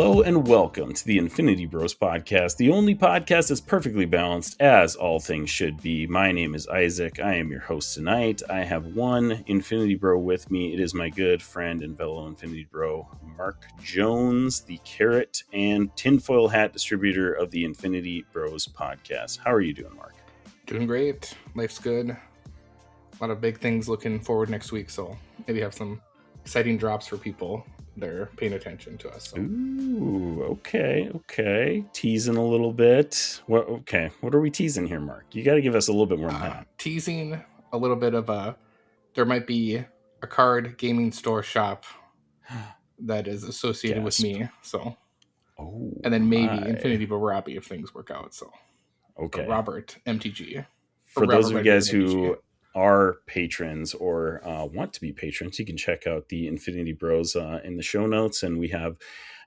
Hello and welcome to the Infinity Bros podcast, the only podcast that's perfectly balanced as all things should be. My name is Isaac. I am your host tonight. I have one Infinity Bro with me. It is my good friend and fellow Infinity Bro, Mark Jones, the carrot and tinfoil hat distributor of the Infinity Bros podcast. How are you doing, Mark? Doing great. Life's good. A lot of big things looking forward next week, so maybe have some exciting drops for people. They're paying attention to us. So. Ooh, okay. Teasing a little bit. What are we teasing here, Mark? You got to give us a little bit more than that. Teasing a little bit of there might be a card gaming store shop that is associated with me. So, and then maybe Infinity Bro Robbie if things work out. So, okay, Robert MTG. For those of you guys who are patrons or want to be patrons, you can check out the Infinity Bros in the show notes, and we have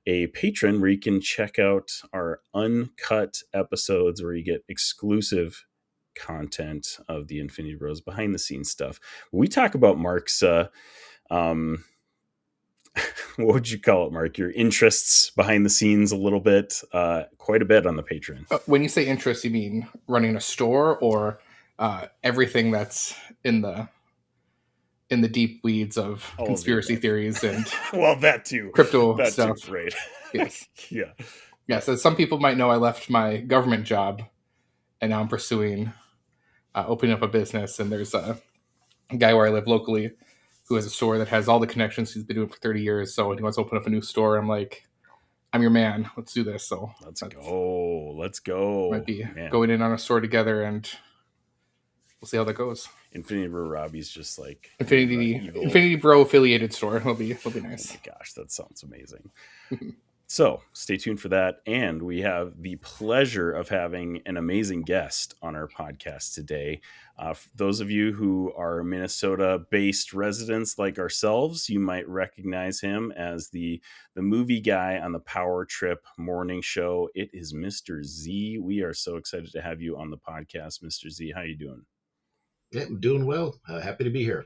a patron where you can check out our uncut episodes where you get exclusive content of the Infinity Bros behind the scenes stuff. We talk about Mark's what would you call it, Mark? Your interests behind the scenes a little bit, quite a bit on the Patreon. When you say interests, you mean running a store or everything that's in the deep weeds of conspiracy theories and well, that too, crypto that stuff, too, right? Yes, yeah. So some people might know I left my government job, and now I'm pursuing opening up a business. And there's a guy where I live locally who has a store that has all the connections. He's been doing it for 30 years, so he wants to open up a new store. I'm like, I'm your man. Let's do this. So let's go. Might be going in on a store together, and we'll see how that goes. Infinity Bro Robbie's just like Infinity Bro affiliated store. It'll be nice. Oh my gosh, that sounds amazing. So stay tuned for that. And we have the pleasure of having an amazing guest on our podcast today. For those of you who are Minnesota-based residents like ourselves, you might recognize him as the movie guy on the Power Trip morning show. It is Mr. Z. We are so excited to have you on the podcast, Mr. Z. How are you doing? Yeah, I'm doing well. Happy to be here.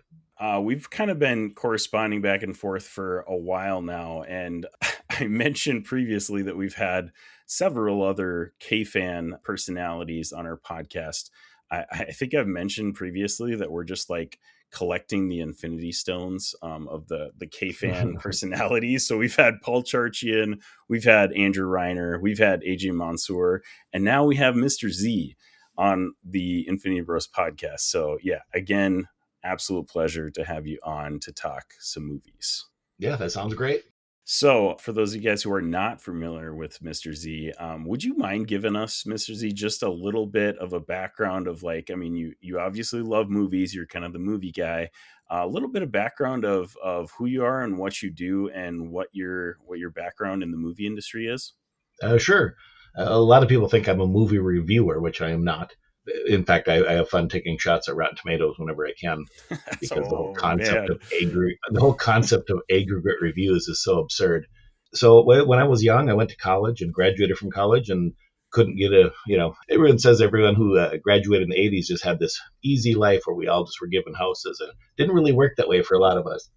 We've kind of been corresponding back and forth for a while now, and I mentioned previously that we've had several other K-Fan personalities on our podcast. I think I've mentioned previously that we're just like collecting the Infinity Stones of the K-Fan personalities. So we've had Paul Charchian, we've had Andrew Reiner, we've had AJ Mansour, and now we have Mr. Z on the Infinity Bros podcast. So yeah, again, absolute pleasure to have you on to talk some movies. Yeah, that sounds great. So for those of you guys who are not familiar with Mr. Z, would you mind giving us, Mr. Z, just a little bit of a background of like, I mean, you obviously love movies. You're kind of the movie guy. A little bit of background of who you are and what you do and what your background in the movie industry is. Sure. A lot of people think I'm a movie reviewer, which I am not. In fact, I have fun taking shots at Rotten Tomatoes whenever I can, because the whole concept of aggregate reviews is so absurd. So when I was young, I went to college and graduated from college and couldn't get everyone says everyone who graduated in the 80s just had this easy life where we all just were given houses, and it didn't really work that way for a lot of us.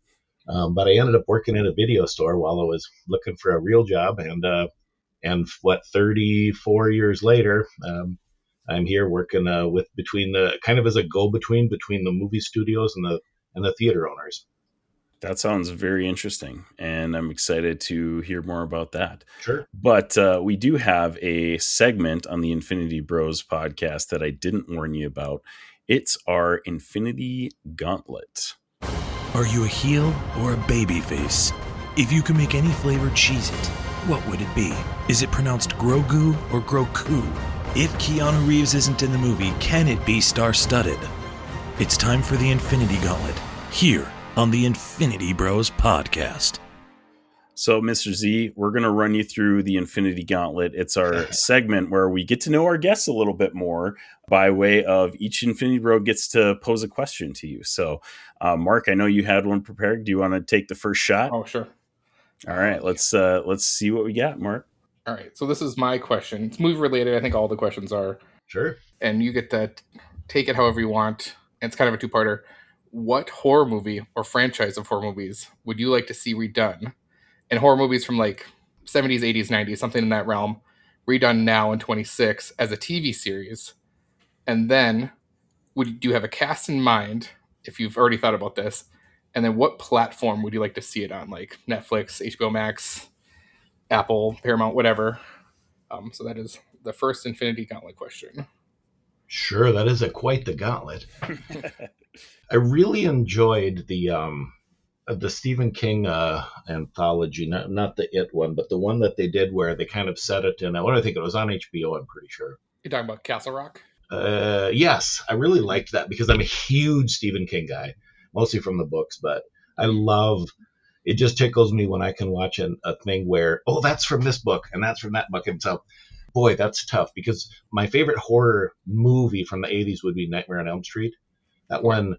But I ended up working in a video store while I was looking for a real job, and 34 years later, I'm here working as a go-between between the movie studios and the theater owners. That sounds very interesting, and I'm excited to hear more about that. Sure. But we do have a segment on the Infinity Bros podcast that I didn't warn you about. It's our Infinity Gauntlet. Are you a heel or a baby face? If you could make any flavor Cheez-It, what would it be? Is it pronounced Grogu or Groku? If Keanu Reeves isn't in the movie, can it be star-studded? It's time for the Infinity Gauntlet, here on the Infinity Bros podcast. So, Mr. Z, we're going to run you through the Infinity Gauntlet. It's our segment where we get to know our guests a little bit more by way of each Infinity Bro gets to pose a question to you. So, Mark, I know you had one prepared. Do you want to take the first shot? Oh, sure. All right, let's see what we got, Mark. All right, so this is my question. It's movie related. I think all the questions are. Sure. And you get to take it however you want. And it's kind of a two-parter. What horror movie or franchise of horror movies would you like to see redone? And horror movies from like 70s, 80s, 90s, something in that realm, redone now in 26 as a TV series. And then do you have a cast in mind, if you've already thought about this? And then what platform would you like to see it on? Like Netflix, HBO Max, Apple, Paramount, whatever. So that is the first Infinity Gauntlet question. Sure, that is quite the gauntlet. I really enjoyed the Stephen King anthology, not the It one, but the one that they did where they kind of set it in. What do I think it was on HBO? I'm pretty sure. You're talking about Castle Rock? Yes, I really liked that because I'm a huge Stephen King guy, mostly from the books, but I love it. Just tickles me when I can watch a thing where, oh, that's from this book and that's from that book. And so, boy, that's tough because my favorite horror movie from the 80s would be Nightmare on Elm Street. That one,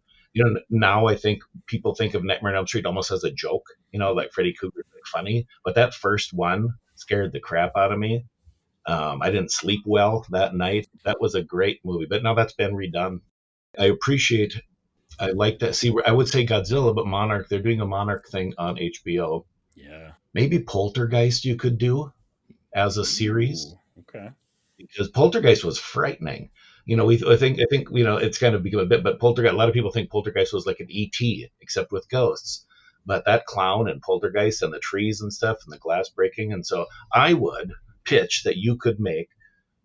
now I think people think of Nightmare on Elm Street almost as a joke, like Freddy Krueger, like funny. But that first one scared the crap out of me. I didn't sleep well that night. That was a great movie, but now that's been redone. I like that. See, I would say Godzilla, but Monarch, they're doing a Monarch thing on HBO. Yeah. Maybe Poltergeist you could do as a series. Ooh, okay. Because Poltergeist was frightening. I think it's kind of become a bit, but Poltergeist, a lot of people think Poltergeist was like an ET, except with ghosts. But that clown and Poltergeist and the trees and stuff and the glass breaking. And so I would pitch that you could make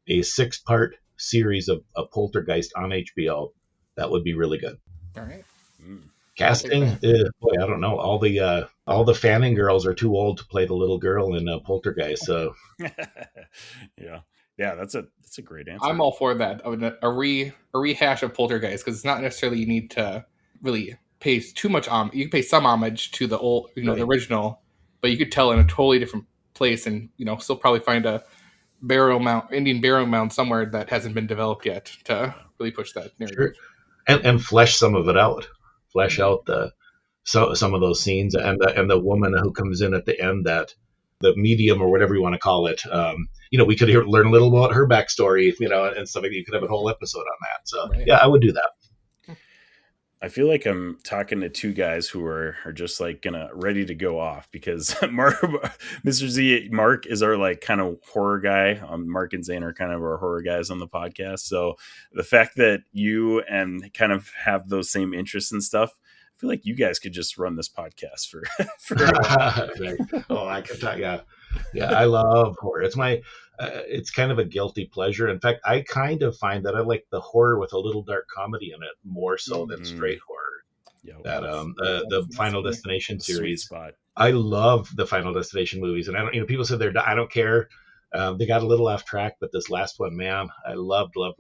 a 6-part series of Poltergeist on HBO. That would be really good. All right. Casting, boy, I don't know. All the Fanning girls are too old to play the little girl in Poltergeist. So yeah, that's a great answer. I'm all for that. A rehash of Poltergeist, because it's not necessarily you need to really pay too much homage. You can pay some homage to the old, Right. the original, but you could tell in a totally different place, and still probably find a Indian burial mound somewhere that hasn't been developed yet to really push that narrative. Sure. And flesh some of it out. Flesh out some of those scenes, and the woman who comes in at the end, that the medium or whatever you want to call it. We could learn a little about her backstory, and stuff like that. You could have a whole episode on that. So right. Yeah, I would do that. I feel like I'm talking to two guys who are just like ready to go off, because Mr. Z, Mark is our like kind of horror guy. Mark and Zane are kind of our horror guys on the podcast. So the fact that you and kind of have those same interests and stuff, I feel like you guys could just run this podcast for right. Oh, I could talk. Yeah. I love horror. It's kind of a guilty pleasure. In fact, I kind of find that I like the horror with a little dark comedy in it more so than straight horror. Yep. That the Final Destination series. Spot. I love the Final Destination movies, and I don't. People said I don't care. They got a little off track, but this last one, man, I loved it.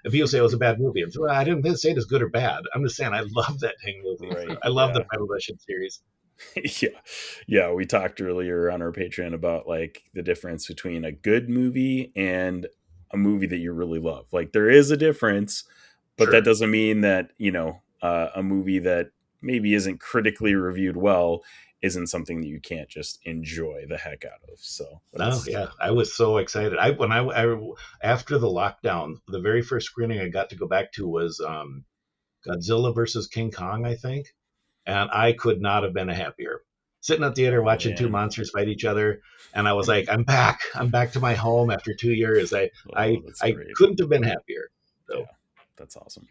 And people say it was a bad movie, and so I didn't say it as good or bad. I'm just saying I love that dang movie. Right. I love the Final Destination series. Yeah. We talked earlier on our Patreon about like the difference between a good movie and a movie that you really love. Like there is a difference, but Sure. That doesn't mean that a movie that maybe isn't critically reviewed well isn't something that you can't just enjoy the heck out of. So I was so excited. I after the lockdown, the very first screening I got to go back to was Godzilla versus King Kong, I think. And I could not have been happier. Sitting at the theater watching two monsters fight each other, and I was like, "I'm back! I'm back to my home after 2 years." I couldn't have been happier. So. Yeah, that's awesome.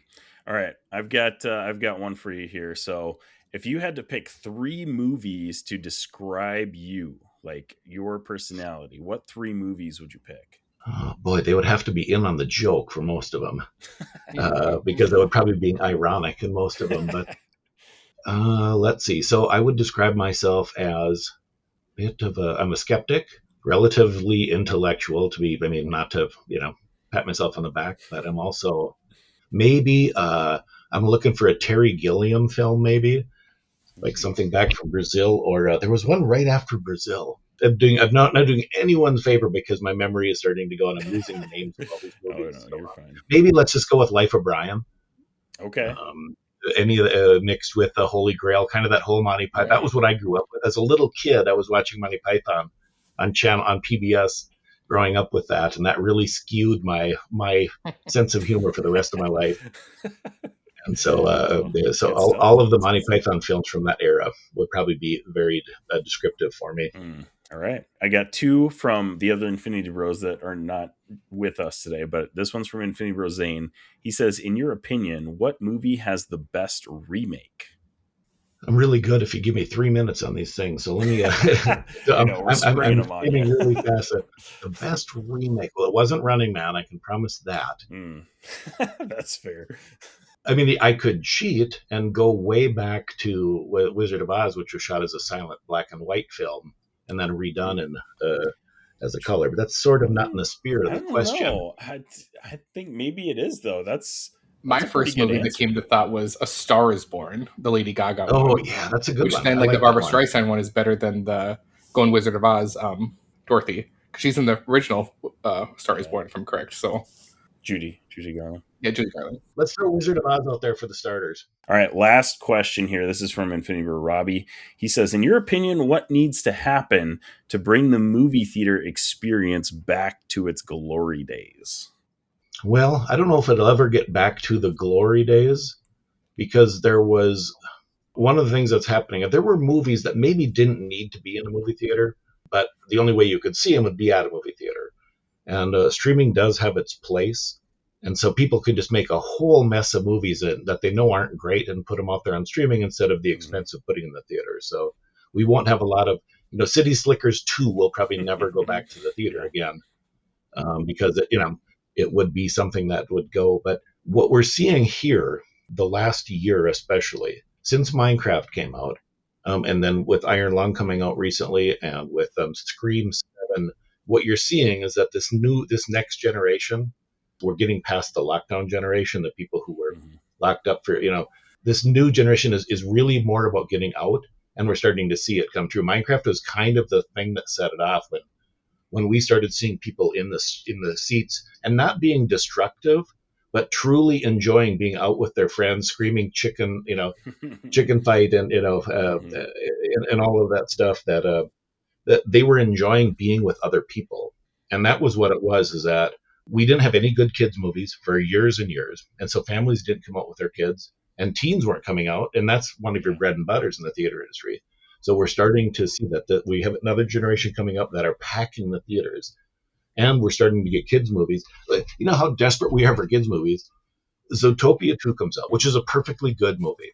All right, I've got one for you here. So, if you had to pick 3 movies to describe you, like your personality, what 3 movies would you pick? Oh boy, they would have to be in on the joke for most of them, because they would probably be ironic in most of them, but. Let's see. So I would describe myself as I'm a skeptic, relatively intellectual not to, pat myself on the back, but I'm also maybe, I'm looking for a Terry Gilliam film, maybe like something back from Brazil, or there was one right after Brazil. I'm not doing anyone's favor because my memory is starting to go and I'm losing the names of all these movies. Oh, no, you're fine. Maybe let's just go with Life of Brian. Okay. Any mixed with the Holy Grail, kind of that whole Monty Python. That was what I grew up with as a little kid. I was watching Monty Python on PBS, growing up with that, and that really skewed my sense of humor for the rest of my life. And so, all of the Monty Python films from that era would probably be very descriptive for me. All right. I got two from the other Infinity Bros that are not with us today, but this one's from Infinity Bro Zane. He says, in your opinion, what movie has the best remake? I'm really good if you give me 3 minutes on these things. So let me. I know, we're springing I'm them on skimming you. really fast. The best remake. Well, it wasn't Running Man. I can promise that. That's fair. I mean, I could cheat and go way back to Wizard of Oz, which was shot as a silent black and white film and then redone in as a color. But that's sort of not in the spirit of I the don't question. know. I think maybe it is, though. That's My a pretty first good movie that answer. came to thought was A Star Is Born, the Lady Gaga Oh, one. yeah, that's a good Which one. then, I like the like that Barbara one. Streisand one, is better than the Going Wizard of Oz, Dorothy. 'Cause she's in the original Star Is Born, if I'm correct. So, Judy Garland. yeah, Judy Garland. Let's throw Wizard of Oz out there for the starters. All right, last question here. This is from Infinity Bro Robbie. He says, in your opinion, what needs to happen to bring the movie theater experience back to its glory days? Well, I don't know if it'll ever get back to the glory days because there was one of the things that's happening. There were movies that maybe didn't need to be in a movie theater, but the only way you could see them would be at a movie theater. And streaming does have its place. And so people could just make a whole mess of movies that they know aren't great and put them out there on streaming instead of the expense of putting in the theater. So we won't have a lot of, City Slickers 2 will probably never go back to the theater again because, it would be something that would go. But what we're seeing here, the last year especially, since Minecraft came out, and then with Iron Lung coming out recently and with Scream 7, what you're seeing is that this next generation, we're getting past the lockdown generation, the people who were locked up for, this new generation is really more about getting out, and we're starting to see it come true. Minecraft was kind of the thing that set it off when we started seeing people in the seats and not being destructive, but truly enjoying being out with their friends, screaming chicken fight, and and all of that stuff that they were enjoying being with other people. And that was what it was, is that we didn't have any good kids movies for years and years. And so families didn't come out with their kids and teens weren't coming out. And that's one of your bread and butters in the theater industry. So we're starting to see that we have another generation coming up that are packing the theaters. And we're starting to get kids movies. You know how desperate we are for kids movies? Zootopia 2 comes out, which is a perfectly good movie.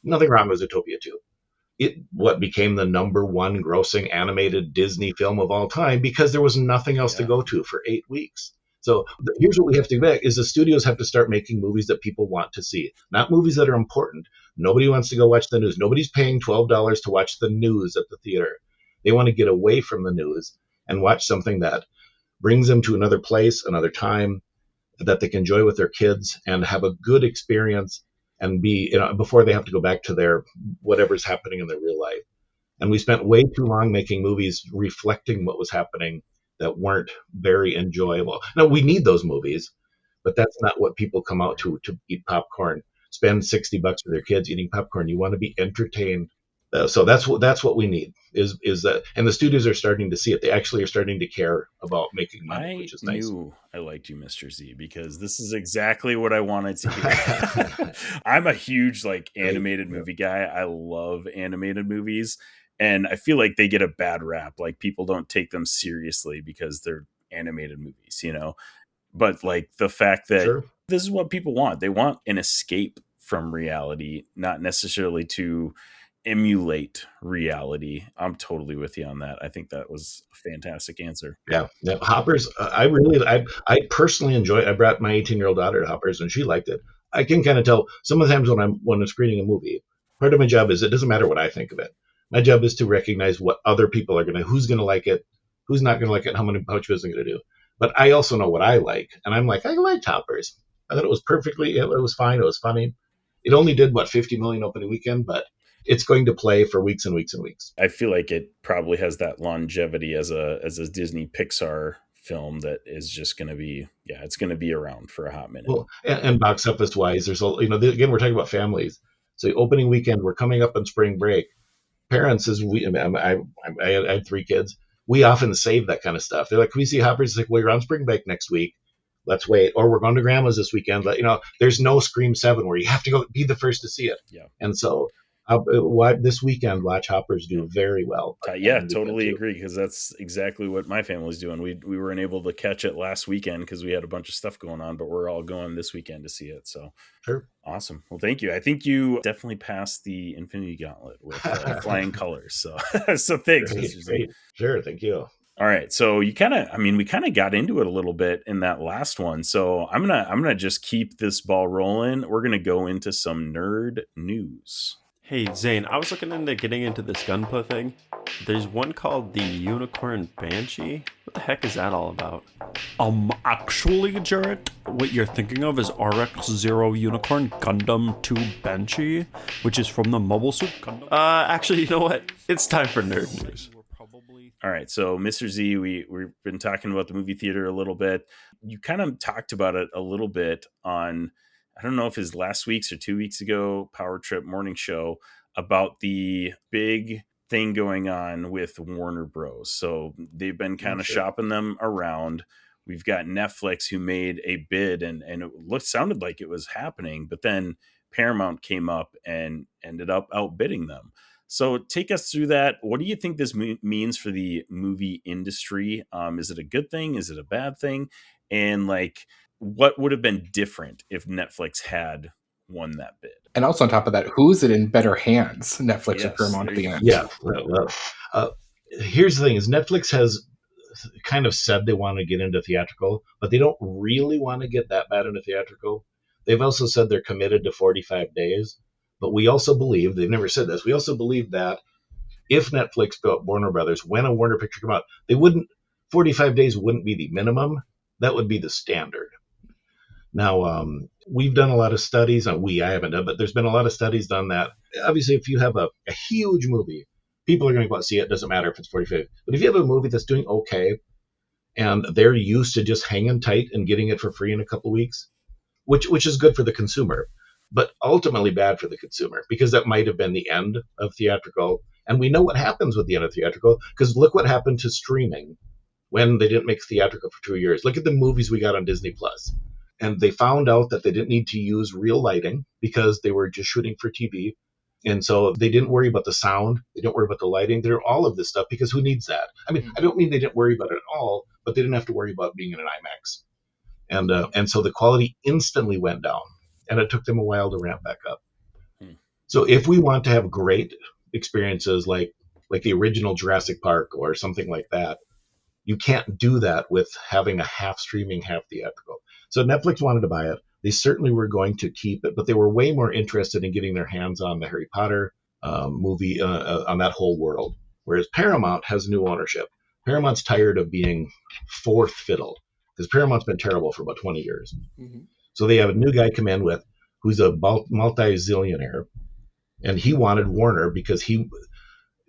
Nothing wrong with Zootopia 2. What became the number one grossing animated Disney film of all time because there was nothing else to go to for 8 weeks. So here's what we have to do back is the studios have to start making movies that people want to see, not movies that are important. Nobody wants to go watch the news. Nobody's paying $12 to watch the news at the theater. They want to get away from the news and watch something that brings them to another place, another time that they can enjoy with their kids and have a good experience and be, before they have to go back to their whatever's happening in their real life. And we spent way too long making movies reflecting what was happening that weren't very enjoyable. Now, we need those movies, but that's not what people come out to eat popcorn, spend $60 for their kids eating popcorn. You want to be entertained. So that's what we need is that, and the studios are starting to see it. They actually are starting to care about making money, which is nice. I knew I liked you, Mr. Z, because this is exactly what I wanted to hear. I'm a huge animated movie guy. I love animated movies, and I feel like they get a bad rap. Like people don't take them seriously because they're animated movies, But the fact that this is what people want. They want an escape from reality, not necessarily to emulate reality. I'm totally with you on that. I think that was a fantastic answer. Yeah. Hoppers, I personally enjoy it. I brought my 18-year-old daughter to Hoppers and she liked it. I can kind of tell some of the times when I'm screening a movie, part of my job is it doesn't matter what I think of it. My job is to recognize what other people are who's going to like it, who's not going to like it, how much business I'm going to do. But I also know what I like. And I'm like, I liked Hoppers. I thought it was fine. It was funny. It only did 50 million opening weekend, but it's going to play for weeks and weeks and weeks. I feel like it probably has that longevity as a Disney Pixar film that is just going to be, it's going to be around for a hot minute. Well, and box office wise, there's again, we're talking about families. So opening weekend, we're coming up on spring break. Parents, I had 3 kids. We often save that kind of stuff. They're like, can we see Hoppers? It's like, well, you're on spring break next week. Let's wait. Or we're going to grandma's this weekend. There's no Scream 7 where you have to go be the first to see it. Yeah. And so This weekend, watch Hoppers do very well. Yeah, totally agree, because that's exactly what my family's doing. We weren't able to catch it last weekend because we had a bunch of stuff going on, but we're all going this weekend to see it. So sure. Awesome. Well, thank you. I think you definitely passed the Infinity Gauntlet with flying colors. So so thanks. Great. Sure, thank you. All right. So we kind of got into it a little bit in that last one. So I'm gonna just keep this ball rolling. We're gonna go into some nerd news. Hey, Zane, I was looking into getting into this Gunpla thing. There's one called the Unicorn Banshee. What the heck is that all about? Actually, Jarrett, what you're thinking of is RX-0 Unicorn Gundam 2 Banshee, which is from the Mobile Suit Gundam. Actually, you know what? It's time for nerd news. All right, so Mr. Z, we've been talking about the movie theater a little bit. You kind of talked about it a little bit on, I don't know if it's last week's or 2 weeks ago, Power Trip Morning Show, about the big thing going on with Warner Bros. So they've been kind of shopping them around. We've got Netflix, who made a bid, and it sounded like it was happening, but then Paramount came up and ended up outbidding them. So take us through that. What do you think this means for the movie industry? Is it a good thing? Is it a bad thing? And like, what would have been different if Netflix had won that bid? And also on top of that, who's it in better hands, Netflix or Paramount at the end? Yeah. Here's the thing: is Netflix has kind of said they want to get into theatrical, but they don't really want to get that bad into theatrical. They've also said they're committed to 45 days. But we also believe, they've never said this, we also believe that if Netflix built Warner Brothers, when a Warner picture came out, 45 days wouldn't be the minimum. That would be the standard. Now, we've done a lot of studies, I haven't done, but there's been a lot of studies done that. Obviously, if you have a huge movie, people are going to go out and see it. It doesn't matter if it's 45. But if you have a movie that's doing okay, and they're used to just hanging tight and getting it for free in a couple of weeks, which is good for the consumer, but ultimately bad for the consumer, because that might have been the end of theatrical. And we know what happens with the end of theatrical, because look what happened to streaming when they didn't make theatrical for 2 years. Look at the movies we got on Disney Plus. And they found out that they didn't need to use real lighting because they were just shooting for TV. And so they didn't worry about the sound. They didn't worry about the lighting. They're all of this stuff, because who needs that? I mean, I don't mean they didn't worry about it at all, but they didn't have to worry about being in an IMAX. And so the quality instantly went down. And it took them a while to ramp back up. So if we want to have great experiences like the original Jurassic Park or something like that, you can't do that with having a half streaming, half theatrical. So Netflix wanted to buy it. They certainly were going to keep it, but they were way more interested in getting their hands on the Harry Potter movie, on that whole world. Whereas Paramount has new ownership. Paramount's tired of being fourth fiddle, because Paramount's been terrible for about 20 years. Mm-hmm. So they have a new guy come in who's a multi-zillionaire, and he wanted Warner because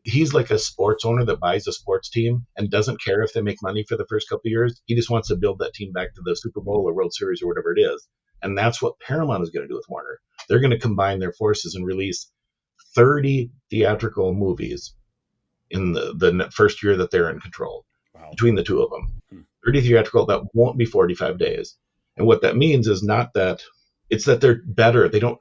he's like a sports owner that buys a sports team and doesn't care if they make money for the first couple of years. He just wants to build that team back to the Super Bowl or World Series or whatever it is. And that's what Paramount is going to do with Warner. They're going to combine their forces and release 30 theatrical movies in the first year that they're in control. Wow. Between the two of them. 30 theatrical, that won't be 45 days. And what that means is not that it's that they're better. They don't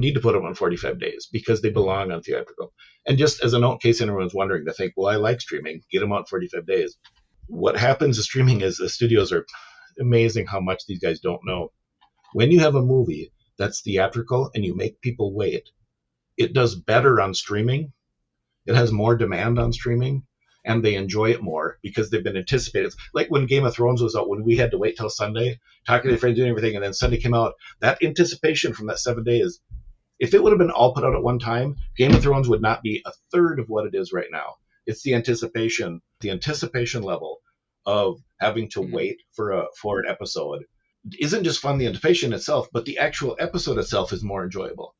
need to put them on 45 days because they belong on theatrical. And just as a note, in case anyone's wondering, they think, well, I like streaming, get them on 45 days. What happens to streaming is the studios are amazing how much these guys don't know. When you have a movie that's theatrical and you make people wait, it does better on streaming. It has more demand on streaming. And they enjoy it more because they've been anticipated. It's like when Game of Thrones was out, when we had to wait till Sunday, talking to their friends, doing everything, and then Sunday came out. That anticipation from that 7 days, if it would have been all put out at one time, Game of Thrones would not be a third of what it is right now. It's the anticipation level of having to wait for an episode. It isn't just fun, the anticipation itself, but the actual episode itself is more enjoyable.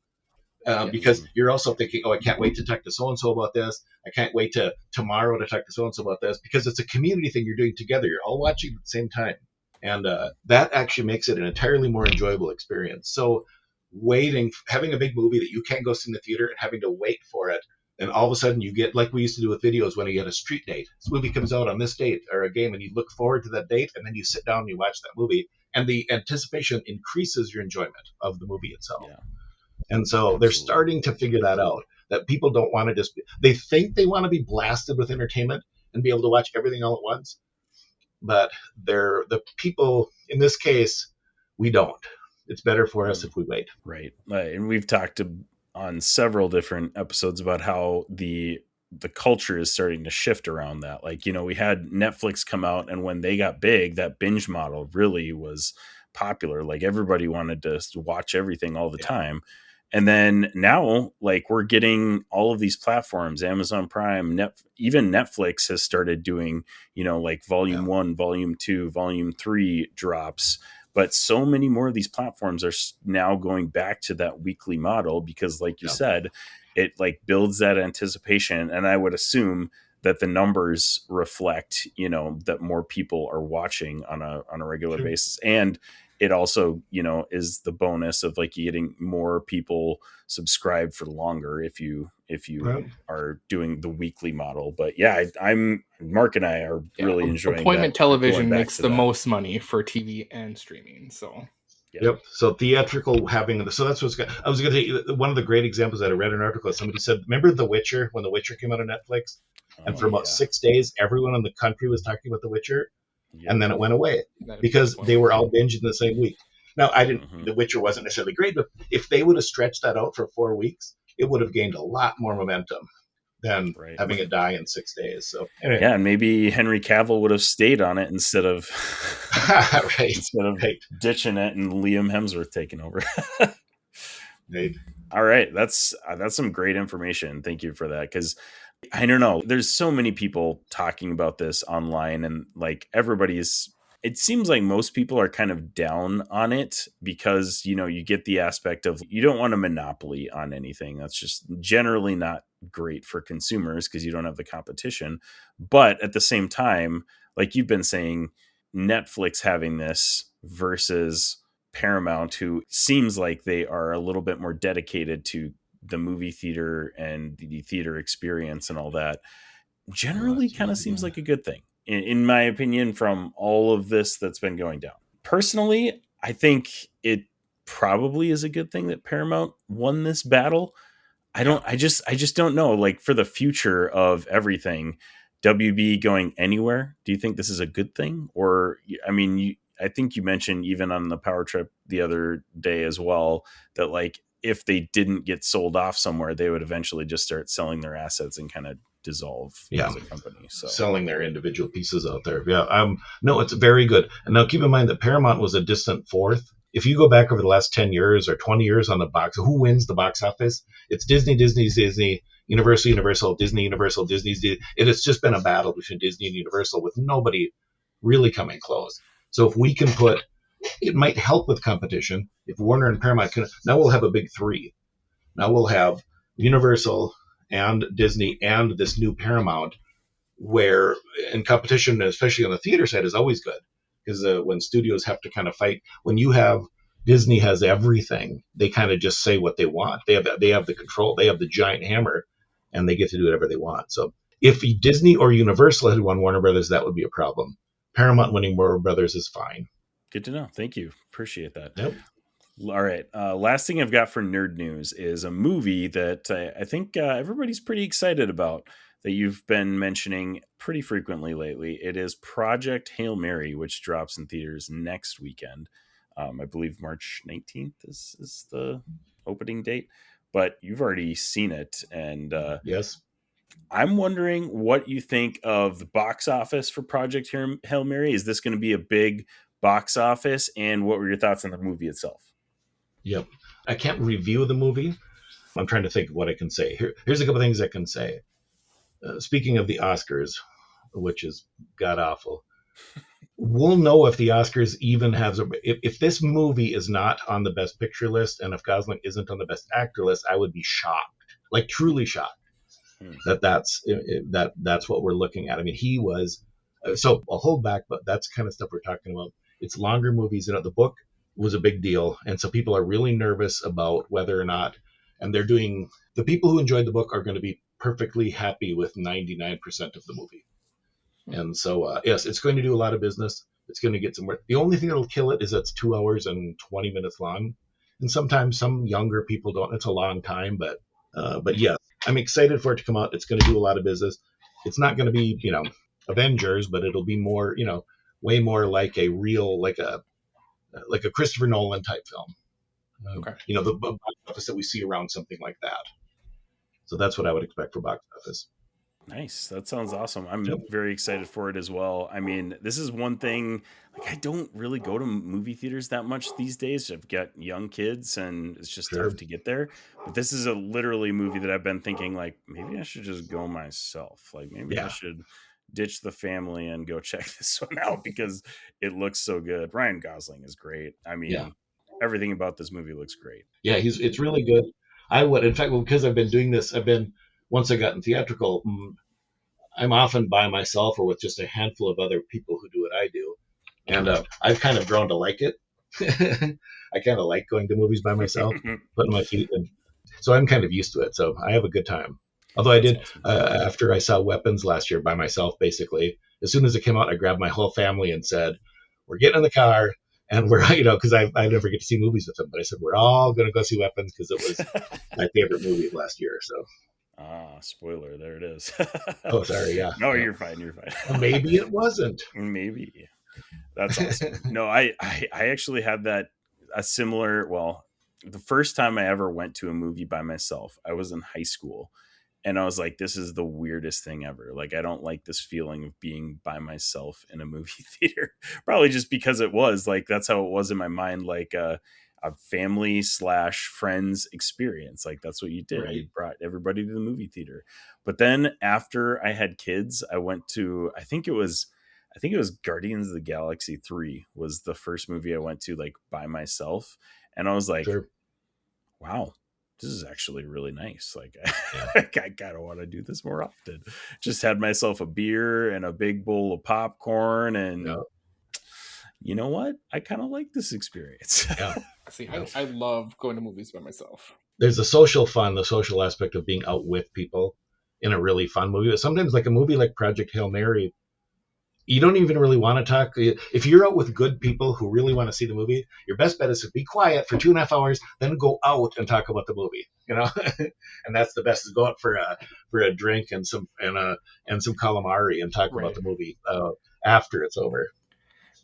Because you're also thinking, I can't wait to talk to so-and-so about this. I can't wait to tomorrow to talk to so-and-so about this, because it's a community thing you're doing together. You're all watching at the same time. And that actually makes it an entirely more enjoyable experience. So having a big movie that you can't go see in the theater and having to wait for it, and all of a sudden you get, like we used to do with videos when you get a street date. This movie comes out on this date or a game, and you look forward to that date, and then you sit down and you watch that movie. And the anticipation increases your enjoyment of the movie itself. Yeah. And so they're starting to figure that out. that people don't want to they think they want to be blasted with entertainment and be able to watch everything all at once. But the people in this case, we don't. It's better for us if we wait. Right. And we've talked on several different episodes about how the culture is starting to shift around that. Like, we had Netflix come out, and when they got big, that binge model really was popular. Like, everybody wanted to watch everything all the time. And then now, like, we're getting all of these platforms, Amazon Prime, even Netflix has started doing, like volume 1, volume 2, volume 3 drops. But so many more of these platforms are now going back to that weekly model because, like you said, it like builds that anticipation. And I would assume that the numbers reflect, that more people are watching on a regular basis. And it also, is the bonus of like getting more people subscribed for longer if you are doing the weekly model. But yeah, Mark and I are really enjoying appointment television makes the that. most money for TV and streaming. So Yep. So theatrical so that's what's good. I was going to say one of the great examples that I read an article. Somebody said, remember The Witcher, when The Witcher came out on Netflix? And for about 6 days, everyone in the country was talking about The Witcher. Yep. And then it went away because they were all binged in the same week. Now, The Witcher wasn't necessarily great, but if they would have stretched that out for 4 weeks, it would have gained a lot more momentum than having it die in 6 days. So anyway. Yeah, and maybe Henry Cavill would have stayed on it instead of ditching it and Liam Hemsworth taking over. Right. All right, that's some great information. Thank you for that, because I don't know, there's so many people talking about this online, and like it seems like most people are kind of down on it because, you get the aspect of you don't want a monopoly on anything. That's just generally not great for consumers because you don't have the competition. But at the same time, like you've been saying, Netflix having this versus Paramount, who seems like they are a little bit more dedicated to the movie theater and the theater experience and all that, generally kind of seems like a good thing, in my opinion, from all of this that's been going down. Personally, I think it probably is a good thing that Paramount won this battle. I just don't know, like, for the future of everything, WB going anywhere, do you think this is a good thing? Or, I mean, I think you mentioned even on the Power Trip the other day as well, that like, if they didn't get sold off somewhere, they would eventually just start selling their assets and kind of dissolve as a company. So selling their individual pieces out there. Yeah. No, it's very good. And now keep in mind that Paramount was a distant fourth. If you go back over the last 10 years or 20 years on the box, who wins the box office? It's Disney, Universal, Disney, Universal, Disney's. It's just been a battle between Disney and Universal with nobody really coming close. So if we can it might help with competition. If Warner and Paramount now we'll have a big three. Now we'll have Universal and Disney and this new Paramount, where in competition, especially on the theater side, is always good. Because when studios have to kind of fight, when you have Disney has everything, they kind of just say what they want. They have the control. They have the giant hammer, and they get to do whatever they want. So if Disney or Universal had won Warner Brothers, that would be a problem. Paramount winning Warner Brothers is fine. Good to know. Thank you. Appreciate that. Yep. All right. Last thing I've got for nerd news is a movie that I think everybody's pretty excited about, that you've been mentioning pretty frequently lately. It is Project Hail Mary, which drops in theaters next weekend. I believe March 19th is the opening date, but you've already seen it. And yes, I'm wondering what you think of the box office for Project Hail Mary. Is this going to be a big box office? And what were your thoughts on the movie itself? Yep. I can't review the movie. I'm trying to think of what I can say. Here's a couple things I can say. Speaking of the Oscars, which is god-awful, we'll know if the Oscars even has if this movie is not on the Best Picture list and if Gosling isn't on the Best Actor list, I would be shocked, like truly shocked, that's what we're looking at. I mean, he was, so I'll hold back, but that's kind of stuff we're talking about. It's longer movies. The book was a big deal, and so people are really nervous about whether or not, and the people who enjoyed the book are going to be perfectly happy with 99% of the movie. And so, yes, it's going to do a lot of business. It's going to get somewhere. The only thing that'll kill it is it's 2 hours and 20 minutes long. And sometimes some younger people don't. It's a long time, but yes, I'm excited for it to come out. It's going to do a lot of business. It's not going to be, Avengers, but it'll be more, way more like a real, like a Christopher Nolan type film. Okay. The box office that we see around something like that. So that's what I would expect for box office. Nice. That sounds awesome. I'm Yep. very excited for it as well. I mean, this is one thing, like I don't really go to movie theaters that much these days. I've got young kids and it's just Sure. tough to get there. But this is a literally movie that I've been thinking like maybe I should just go myself. Like maybe I Yeah. should ditch the family and go check this one out because it looks so good. Ryan Gosling is great. I mean, Yeah. everything about this movie looks great. Yeah, it's really good. I would, in fact, because I've been doing this, once I got in theatrical, I'm often by myself or with just a handful of other people who do what I do. And I've kind of grown to like it. I kind of like going to movies by myself, putting my feet in. So I'm kind of used to it. So I have a good time. Although I did, after I saw Weapons last year by myself, basically, as soon as it came out, I grabbed my whole family and said, we're getting in the car. And we're, because I never get to see movies with them. But I said, we're all going to go see Weapons because it was my favorite movie of last year. So. Spoiler, there it is. Oh, sorry, yeah. No, yeah. you're fine. Maybe it wasn't. Maybe. That's awesome. No, I actually had a similar, well, the first time I ever went to a movie by myself, I was in high school. And I was like, this is the weirdest thing ever. Like, I don't like this feeling of being by myself in a movie theater. Probably just because it was like, that's how it was in my mind. Like, a family / friends experience. Like that's what you did. Right. You brought everybody to the movie theater. But then after I had kids, I went to, I think it was Guardians of the Galaxy 3 was the first movie I went to like by myself. And I was like, Sure. wow, this is actually really nice. Like Yeah. I kind of want to do this more often. Just had myself a beer and a big bowl of popcorn and Yeah. you know what? I kind of like this experience. Yeah. See, I love going to movies by myself. There's the social aspect of being out with people in a really fun movie. But sometimes like a movie like Project Hail Mary, you don't even really want to talk. If you're out with good people who really want to see the movie, your best bet is to be quiet for 2.5 hours, then go out and talk about the movie, and that's the best, is go out for a drink and some calamari and talk about the movie after it's over.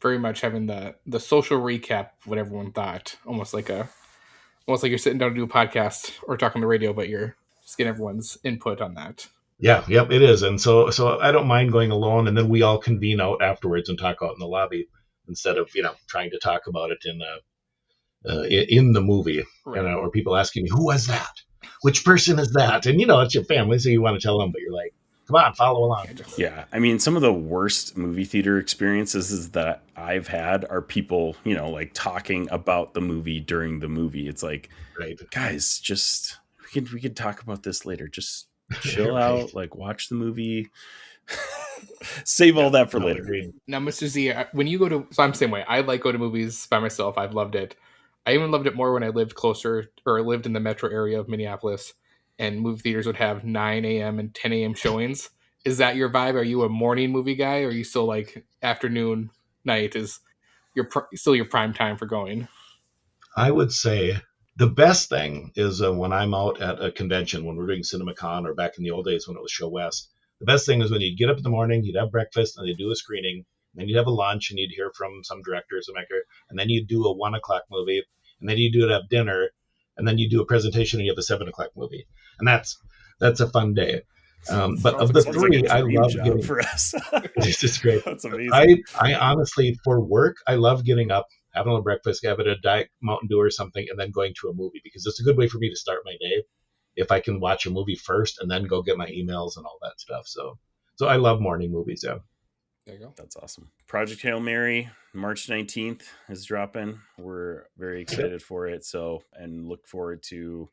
Very much having the social recap of what everyone thought, almost like you're sitting down to do a podcast or talk on the radio, but you're just getting everyone's input on that. Yeah, yep, it is. And so I don't mind going alone, and then we all convene out afterwards and talk out in the lobby instead of trying to talk about it in the movie, Right. or people asking me, who was that? Which person is that? And it's your family, so you want to tell them, but you're like, come on, follow along. Yeah. I mean, some of the worst movie theater experiences that I've had are people, like talking about the movie during the movie. It's like, Right. guys, just, we could talk about this later. Just chill Right. out, like watch the movie, save all that for later. Agreed. Now, Mr. Z, when you go to, so I'm the same way. I like going to movies by myself. I've loved it. I even loved it more when I lived closer, or lived in the metro area of Minneapolis, and movie theaters would have 9 a.m. and 10 a.m. showings. Is that your vibe? Are you a morning movie guy, or are you still like afternoon, night is still your prime time for going? I would say the best thing is when I'm out at a convention, when we're doing CinemaCon, or back in the old days when it was Show West. The best thing is when you'd get up in the morning, you'd have breakfast, and they'd do a screening, and then you'd have a lunch, and you'd hear from some director or some actor, and then you'd do a 1 o'clock movie, and then you'd do it at dinner, and then you do a presentation, and you have a 7 o'clock movie, and that's a fun day. But of the three, I love getting for us. This is great. That's amazing. I honestly, for work, I love getting up, having a little breakfast, having a Diet Mountain Dew or something, and then going to a movie, because it's a good way for me to start my day if I can watch a movie first and then go get my emails and all that stuff. So I love morning movies. Yeah. There you go. That's awesome. Project Hail Mary, March 19th is dropping. We're very excited for it. So, and look forward to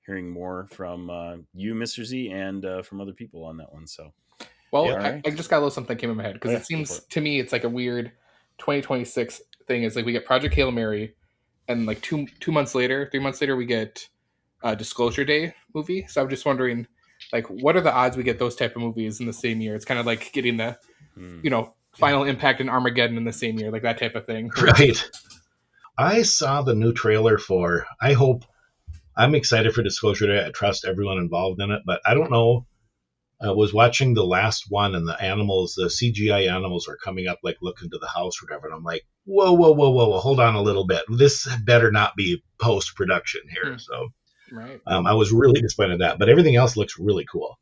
hearing more from you, Mr. Z, and from other people on that one. So, well, yeah, right. I just got a little something came in my head, because it seems to me it's like a weird 2026 thing. Is like we get Project Hail Mary, and like 3 months later, we get Disclosure Day movie. So I'm just wondering, like, what are the odds we get those type of movies in the same year? It's kind of like getting the, Final Impact and Armageddon in the same year, like that type of thing. Right. I saw the new trailer for, I hope I'm excited for Disclosure Day. I trust everyone involved in it, but I don't know. I was watching the last one, and the CGI animals are coming up, like looking to the house or whatever. And I'm like, whoa, whoa, whoa, whoa, whoa, hold on a little bit. This better not be post production here. So Right. I was really disappointed in that, but everything else looks really cool.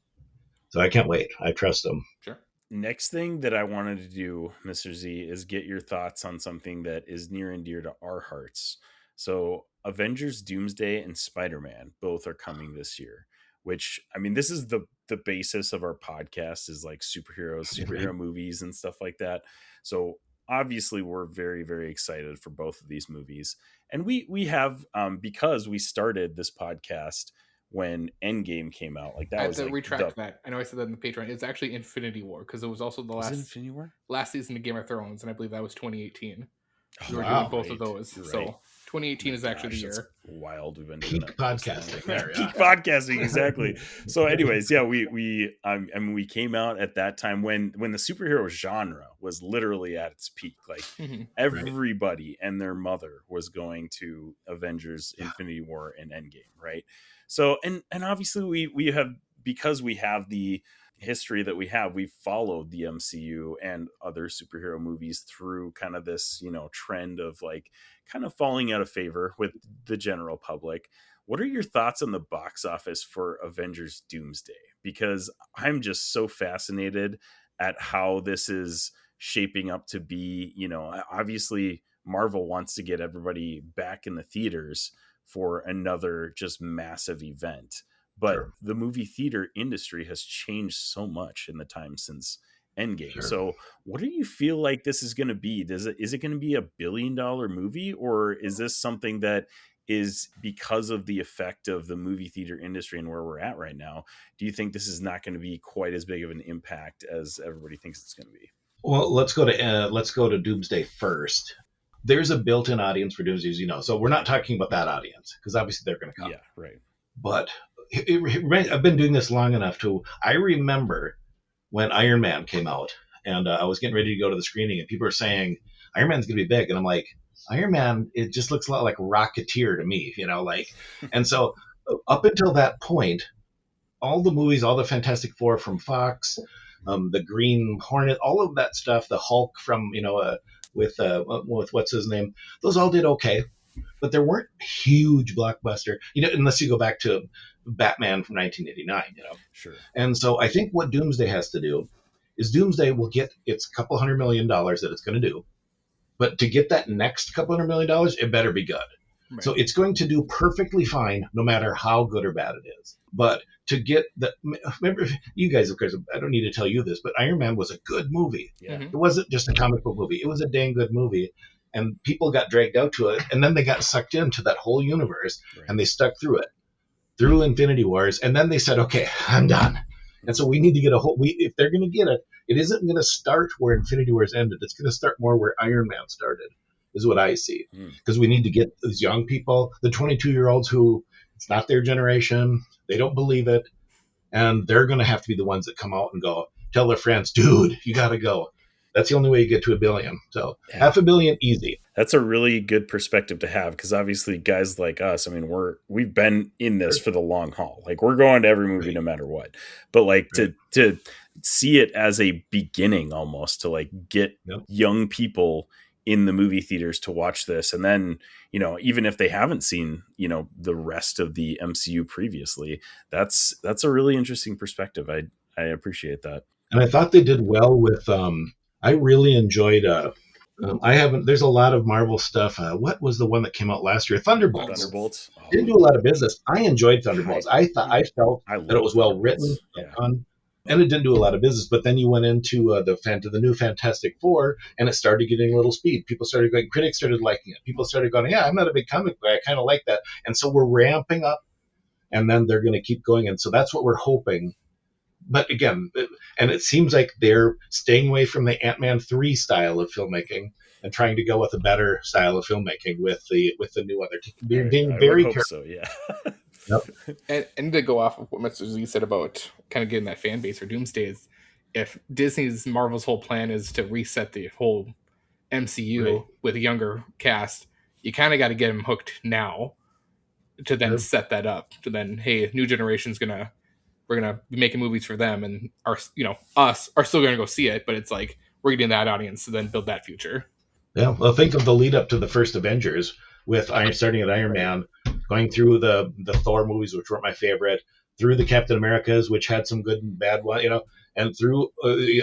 So I can't wait. I trust them. Sure. Next thing that I wanted to do, Mr. Z, is get your thoughts on something that is near and dear to our hearts. So, Avengers Doomsday and Spider-Man both are coming this year, which, I mean, this is the basis of our podcast, is like superhero movies and stuff like that. So, obviously we're very, very excited for both of these movies. And we have because we started this podcast when Endgame came out. Like, I that have was to like retract that. I know I said that in the Patreon. It's actually Infinity War, because it was also the Was it Infinity War? last season of Game of Thrones, and I believe that was 2018. We were wow, doing both right. of those. You're So right. 2018 is actually the Gosh, year. that's wild. We've been doing Peak it this podcasting long. there, yeah. Peak podcasting, exactly. So, anyways, yeah, I mean, we came out at that time when the superhero genre was literally at its peak. Like, Mhm. everybody and their mother was going to Avengers, Infinity War, and Endgame, right? So, and obviously we have, because we have the history that we've followed the MCU and other superhero movies through kind of this, trend of like kind of falling out of favor with the general public. What are your thoughts on the box office for Avengers Doomsday? Because I'm just so fascinated at how this is shaping up to be. Obviously Marvel wants to get everybody back in the theaters for another just massive event. But Sure. the movie theater industry has changed so much in the time since Endgame. Sure. So what do you feel like this is going to be? Is it going to be $1 billion movie, or is this something that is because of the effect of the movie theater industry and where we're at right now? Do you think this is not going to be quite as big of an impact as everybody thinks it's going to be? Well, let's go to Doomsday first. There's a built-in audience for Doomsday, as you know. So we're not talking about that audience, because obviously they're going to come. Yeah, right. But I've been doing this long enough I remember when Iron Man came out, and I was getting ready to go to the screening, and people were saying Iron Man's going to be big, and I'm like, Iron Man, it just looks a lot like Rocketeer to me, and so up until that point, all the movies, all the Fantastic Four from Fox, the Green Hornet, all of that stuff, the Hulk from with what's his name, those all did okay. But there weren't huge blockbuster, unless you go back to Batman from 1989, Sure. And so I think what Doomsday has to do is Doomsday will get its couple $100 million that it's going to do. But to get that next couple $100 million, it better be good. Right. So it's going to do perfectly fine, no matter how good or bad it is. But to get remember, you guys, of course, I don't need to tell you this, but Iron Man was a good movie. Yeah. It wasn't just a comic book movie. It was a dang good movie. And people got dragged out to it, and then they got sucked into that whole universe, Right. and they stuck through Infinity Wars, and then they said, okay, I'm done. And so we need to get if they're going to get it, it isn't going to start where Infinity Wars ended. It's going to start more where Iron Man started, is what I see. Because we need to get those young people, the 22-year-olds who it's not their generation, they don't believe it, and they're going to have to be the ones that come out and go, tell their friends, dude, you got to go. That's the only way you get to $1 billion. So $500 million, easy. That's a really good perspective to have, because obviously guys like us, I mean, we've been in this for the long haul. Like, we're going to every movie no matter what. But like to see it as a beginning, almost, to like get young people in the movie theaters to watch this, and then even if they haven't seen the rest of the MCU previously, that's a really interesting perspective. I appreciate that. And I thought they did well with I really enjoyed there's a lot of Marvel stuff. What was the one that came out last year? Thunderbolts. Oh. Didn't do a lot of business. I enjoyed Thunderbolts. I felt that it was well written, done, and it didn't do a lot of business. But then you went into the new Fantastic Four, and it started getting a little speed. People started going. Critics started liking it. People started going, yeah, I'm not a big comic book guy. I kind of like that. And so we're ramping up, and then they're going to keep going. And so that's what we're hoping. But again, and it seems like they're staying away from the Ant-Man 3 style of filmmaking and trying to go with a better style of filmmaking with the new other. Being very careful. So, yeah. Yep. And to go off of what Mr. Z said about kind of getting that fan base for Doomsday, is if Marvel's whole plan is to reset the whole MCU with a younger cast, you kind of got to get them hooked now. to then Sure. set that up to then, hey, new generation's we're gonna be making movies for them, and us are still gonna go see it, but it's like we're getting that audience to then build that future. Yeah, well, think of the lead up to the first Avengers with starting at Iron Man, going through the Thor movies, which weren't my favorite, through the Captain Americas, which had some good and bad one, and through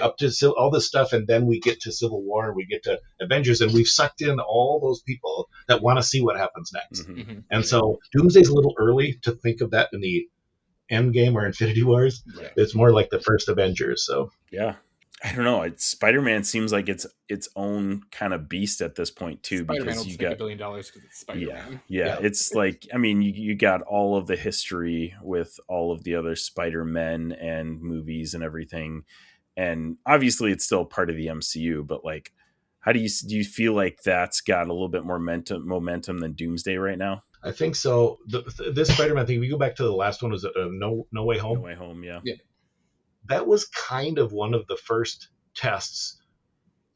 up to all this stuff, and then we get to Civil War and we get to Avengers, and we've sucked in all those people that want to see what happens next. Mm-hmm. And so Doomsday's a little early to think of that in the End Game or Infinity Wars. Yeah. It's more like the first Avengers. So yeah. I don't know. Spider-Man seems like it's its own kind of beast at this point too, Spider-Man because will you make got $1 billion because it's Spider-Man. Yeah. It's like, I mean, you got all of the history with all of the other Spider-Men and movies and everything, and obviously it's still part of the MCU. But like, how do you feel like that's got a little bit more momentum than Doomsday right now? I think so. This Spider-Man thing, if we go back to the last one, was No Way Home? No Way Home, yeah. That was kind of one of the first tests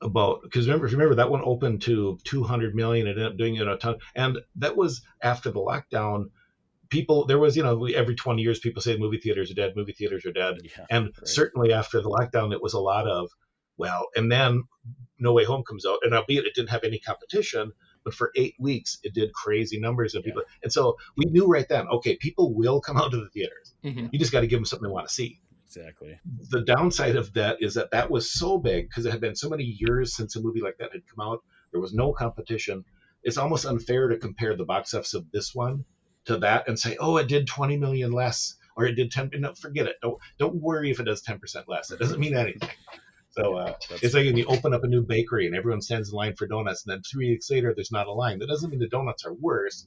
about, because if you remember that one opened to 200 million and ended up doing a ton, and that was after the lockdown. People, there was, every 20 years people say movie theaters are dead, and certainly after the lockdown it was a lot of, well, and then No Way Home comes out, and albeit it didn't have any competition, but for 8 weeks it did crazy numbers and people, and so we knew right then, okay, people will come out to the theaters. Mm-hmm. You just got to give them something they want to see. Exactly. The downside of that is that was so big because it had been so many years since a movie like that had come out. There was no competition. It's almost unfair to compare the box office of this one to that and say, oh, it did 20 million less, or it did 10. No, forget it. Don't worry if it does 10% less. It doesn't mean anything. So it's like when you open up a new bakery and everyone stands in line for donuts, and then 3 weeks later there's not a line. That doesn't mean the donuts are worse.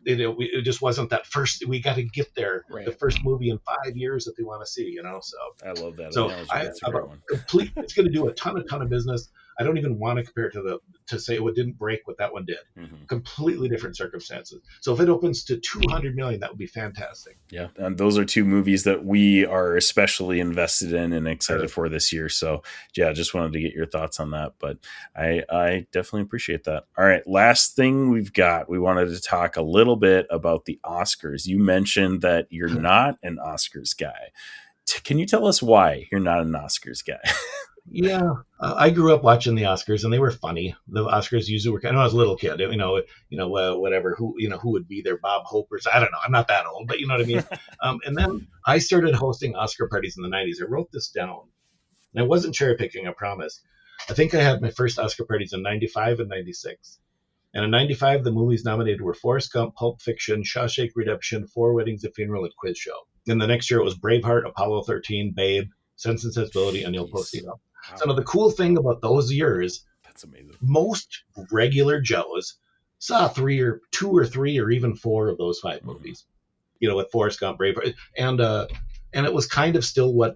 It just wasn't that first. We got to get there. Right. The first movie in 5 years that they want to see. So I love that. So that's a great one. It's going to do a ton of business. I don't even want to compare it to say it didn't break what that one did. Mm-hmm. Completely different circumstances. So if it opens to 200 million, that would be fantastic. Yeah, and those are two movies that we are especially invested in and excited for this year. So yeah, just wanted to get your thoughts on that. But I definitely appreciate that. All right, last thing we wanted to talk a little bit about the Oscars. You mentioned that you're not an Oscars guy. Can you tell us why you're not an Oscars guy? Yeah, I grew up watching the Oscars, and they were funny. The Oscars usually were. I know I was a little kid. Whatever. Who would be there? Bob Hope or I don't know. I'm not that old, but you know what I mean. And then I started hosting Oscar parties in the '90s. I wrote this down, and I wasn't cherry picking. I promise. I think I had my first Oscar parties in '95 and '96. And in '95, the movies nominated were Forrest Gump, Pulp Fiction, Shawshank Redemption, Four Weddings, A Funeral, and Quiz Show. And the next year it was Braveheart, Apollo 13, Babe, Sense and Sensibility, and Il Postino. Wow. So now the cool thing about those years, that's amazing. Most regular Joes saw 2 or 3 or even 4 of those 5 movies. With Forrest Gump, Braveheart, and it was kind of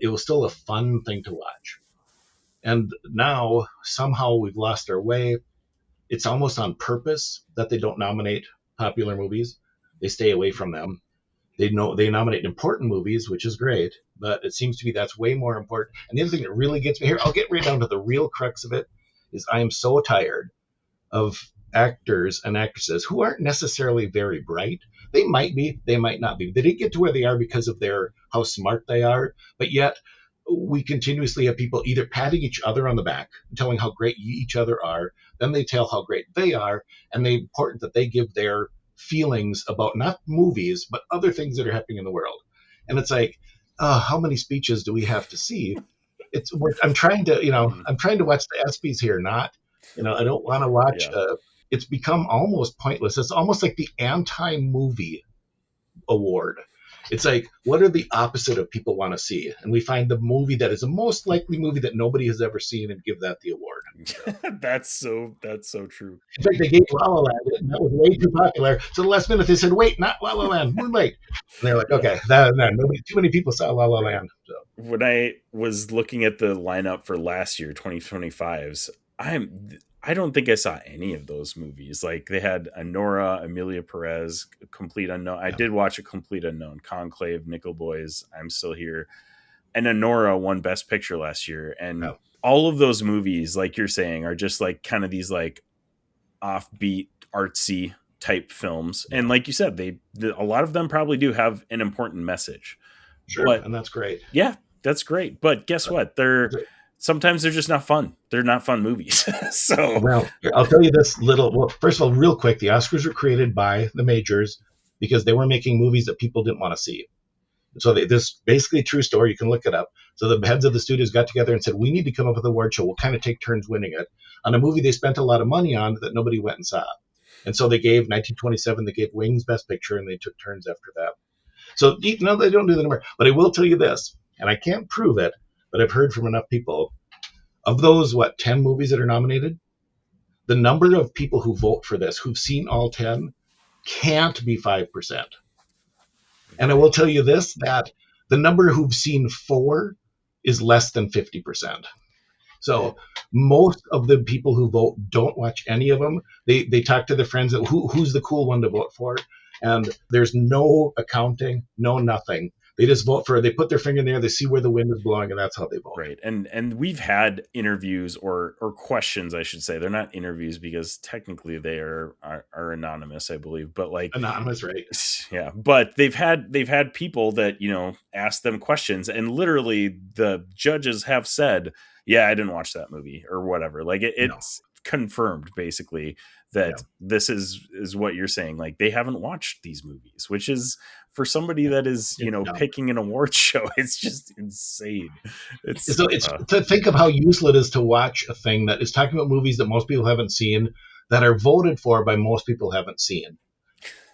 it was still a fun thing to watch. And now somehow we've lost our way. It's almost on purpose that they don't nominate popular movies. They stay away from them. They nominate important movies, which is great, but it seems to me that's way more important. And the other thing that really gets me here, I'll get right down to the real crux of it, is I am so tired of actors and actresses who aren't necessarily very bright. They might be, they might not be. They didn't get to where they are because of how smart they are, but yet we continuously have people either patting each other on the back, telling how great each other are, then they tell how great they are, and they important that they give their feelings about not movies, but other things that are happening in the world. And it's like, how many speeches do we have to see? I'm trying to watch the ESPYs here, not, I don't want to watch, it's become almost pointless. It's almost like the anti-movie award. It's like, what are the opposite of people want to see? And we find the movie that is the most likely movie that nobody has ever seen and give that the award. That's so true. In fact, they gave La La Land, and that was way too popular. So the last minute they said, wait, not La La Land, Moonlight. And they're like, okay, too many people saw La La Land. So. When I was looking at the lineup for last year, 2025's, I don't think I saw any of those movies. Like they had Anora, Emilia Perez, Complete Unknown. I did watch A Complete Unknown, Conclave, Nickel Boys, I'm Still Here. And Anora won Best Picture last year. And all of those movies, like you're saying, are just like kind of these like offbeat, artsy type films. And like you said, a lot of them probably do have an important message. Sure. But, and that's great. Yeah, that's great. But guess what? Sometimes they're just not fun. They're not fun movies. So, well, I'll tell you this little. Well, first of all, real quick, the Oscars were created by the majors because they were making movies that people didn't want to see. So this basically true story. You can look it up. So the heads of the studios got together and said, we need to come up with an award show. We'll kind of take turns winning it on a movie they spent a lot of money on that nobody went and saw. And so they gave 1927, they gave Wings Best Picture, and they took turns after that. So, they don't do that anymore. But I will tell you this, and I can't prove it, but I've heard from enough people. Of those, 10 movies that are nominated, the number of people who vote for this, who've seen all 10, can't be 5%. And I will tell you this, that the number who've seen 4 is less than 50%. So most of the people who vote don't watch any of them. They talk to their friends, who's the cool one to vote for? And there's no accounting, no nothing. They just vote they put their finger in there, they see where the wind is blowing, and that's how they vote. Right. And we've had interviews or questions, I should say. They're not interviews because technically they are anonymous, I believe. But anonymous, right? Yeah. But they've had people that, ask them questions, and literally the judges have said, yeah, I didn't watch that movie or whatever. It's confirmed basically that this is what you're saying. Like, they haven't watched these movies, which is, for somebody that is, picking an award show, it's just insane. It's to think of how useless it is to watch a thing that is talking about movies that most people haven't seen, that are voted for by most people haven't seen.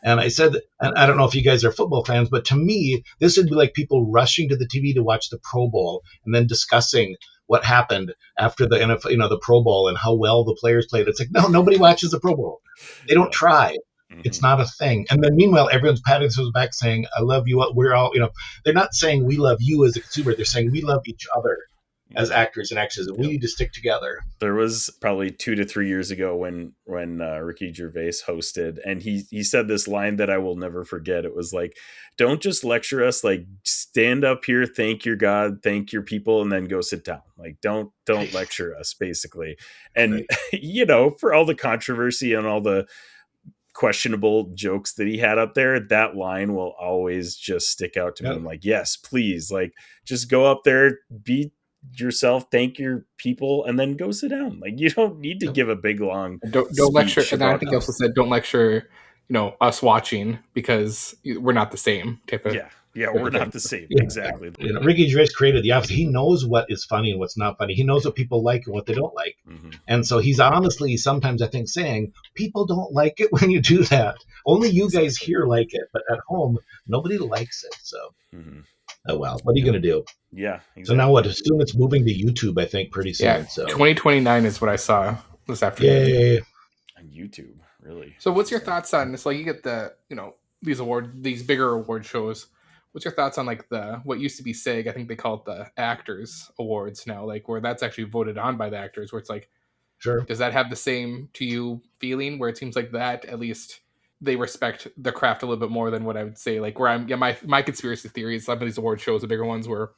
And I said, and I don't know if you guys are football fans, but to me, this would be like people rushing to the TV to watch the Pro Bowl and then discussing what happened after the NFL, the Pro Bowl and how well the players played. It's like, no, nobody watches the Pro Bowl. They don't try. Mm-hmm. It's not a thing. And then meanwhile, everyone's patting themselves back saying, I love you. We're all, they're not saying we love you as a consumer. They're saying we love each other as actors and actresses. And we need to stick together. There was probably 2 to 3 years ago when Ricky Gervais hosted, and he said this line that I will never forget. It was like, don't just lecture us, like, stand up here, thank your God, thank your people, and then go sit down. Like, don't lecture us, basically. And for all the controversy and all the questionable jokes that he had up there, that line will always just stick out to me. I'm like, yes, please, like, just go up there, be yourself, thank your people, and then go sit down. Like, you don't need to give a big long don't lecture. And I think he also said, don't lecture us watching, because we're not the same type of we're not the same. Exactly. Ricky Gervais created The Office. He knows what is funny and what's not funny. He knows what people like and what they don't like. Mm-hmm. And so he's honestly sometimes, I think, saying people don't like it when you do that. Only you guys here like it, but at home nobody likes it. So oh well, what are you going to do? Yeah. Exactly. So now what? Assume it's moving to YouTube, I think, pretty soon. Yeah, so 2029 is what I saw this afternoon. Yay. On YouTube, really. So what's your thoughts on this? Like, you get the, these bigger award shows. What's your thoughts on what used to be SAG? I think they call it the Actors Awards now, like, where that's actually voted on by the actors, where it's like, sure. Does that have the same to you feeling, where it seems like that at least they respect the craft a little bit more than what I would say, like, where my conspiracy theory is some of these award shows, the bigger ones, where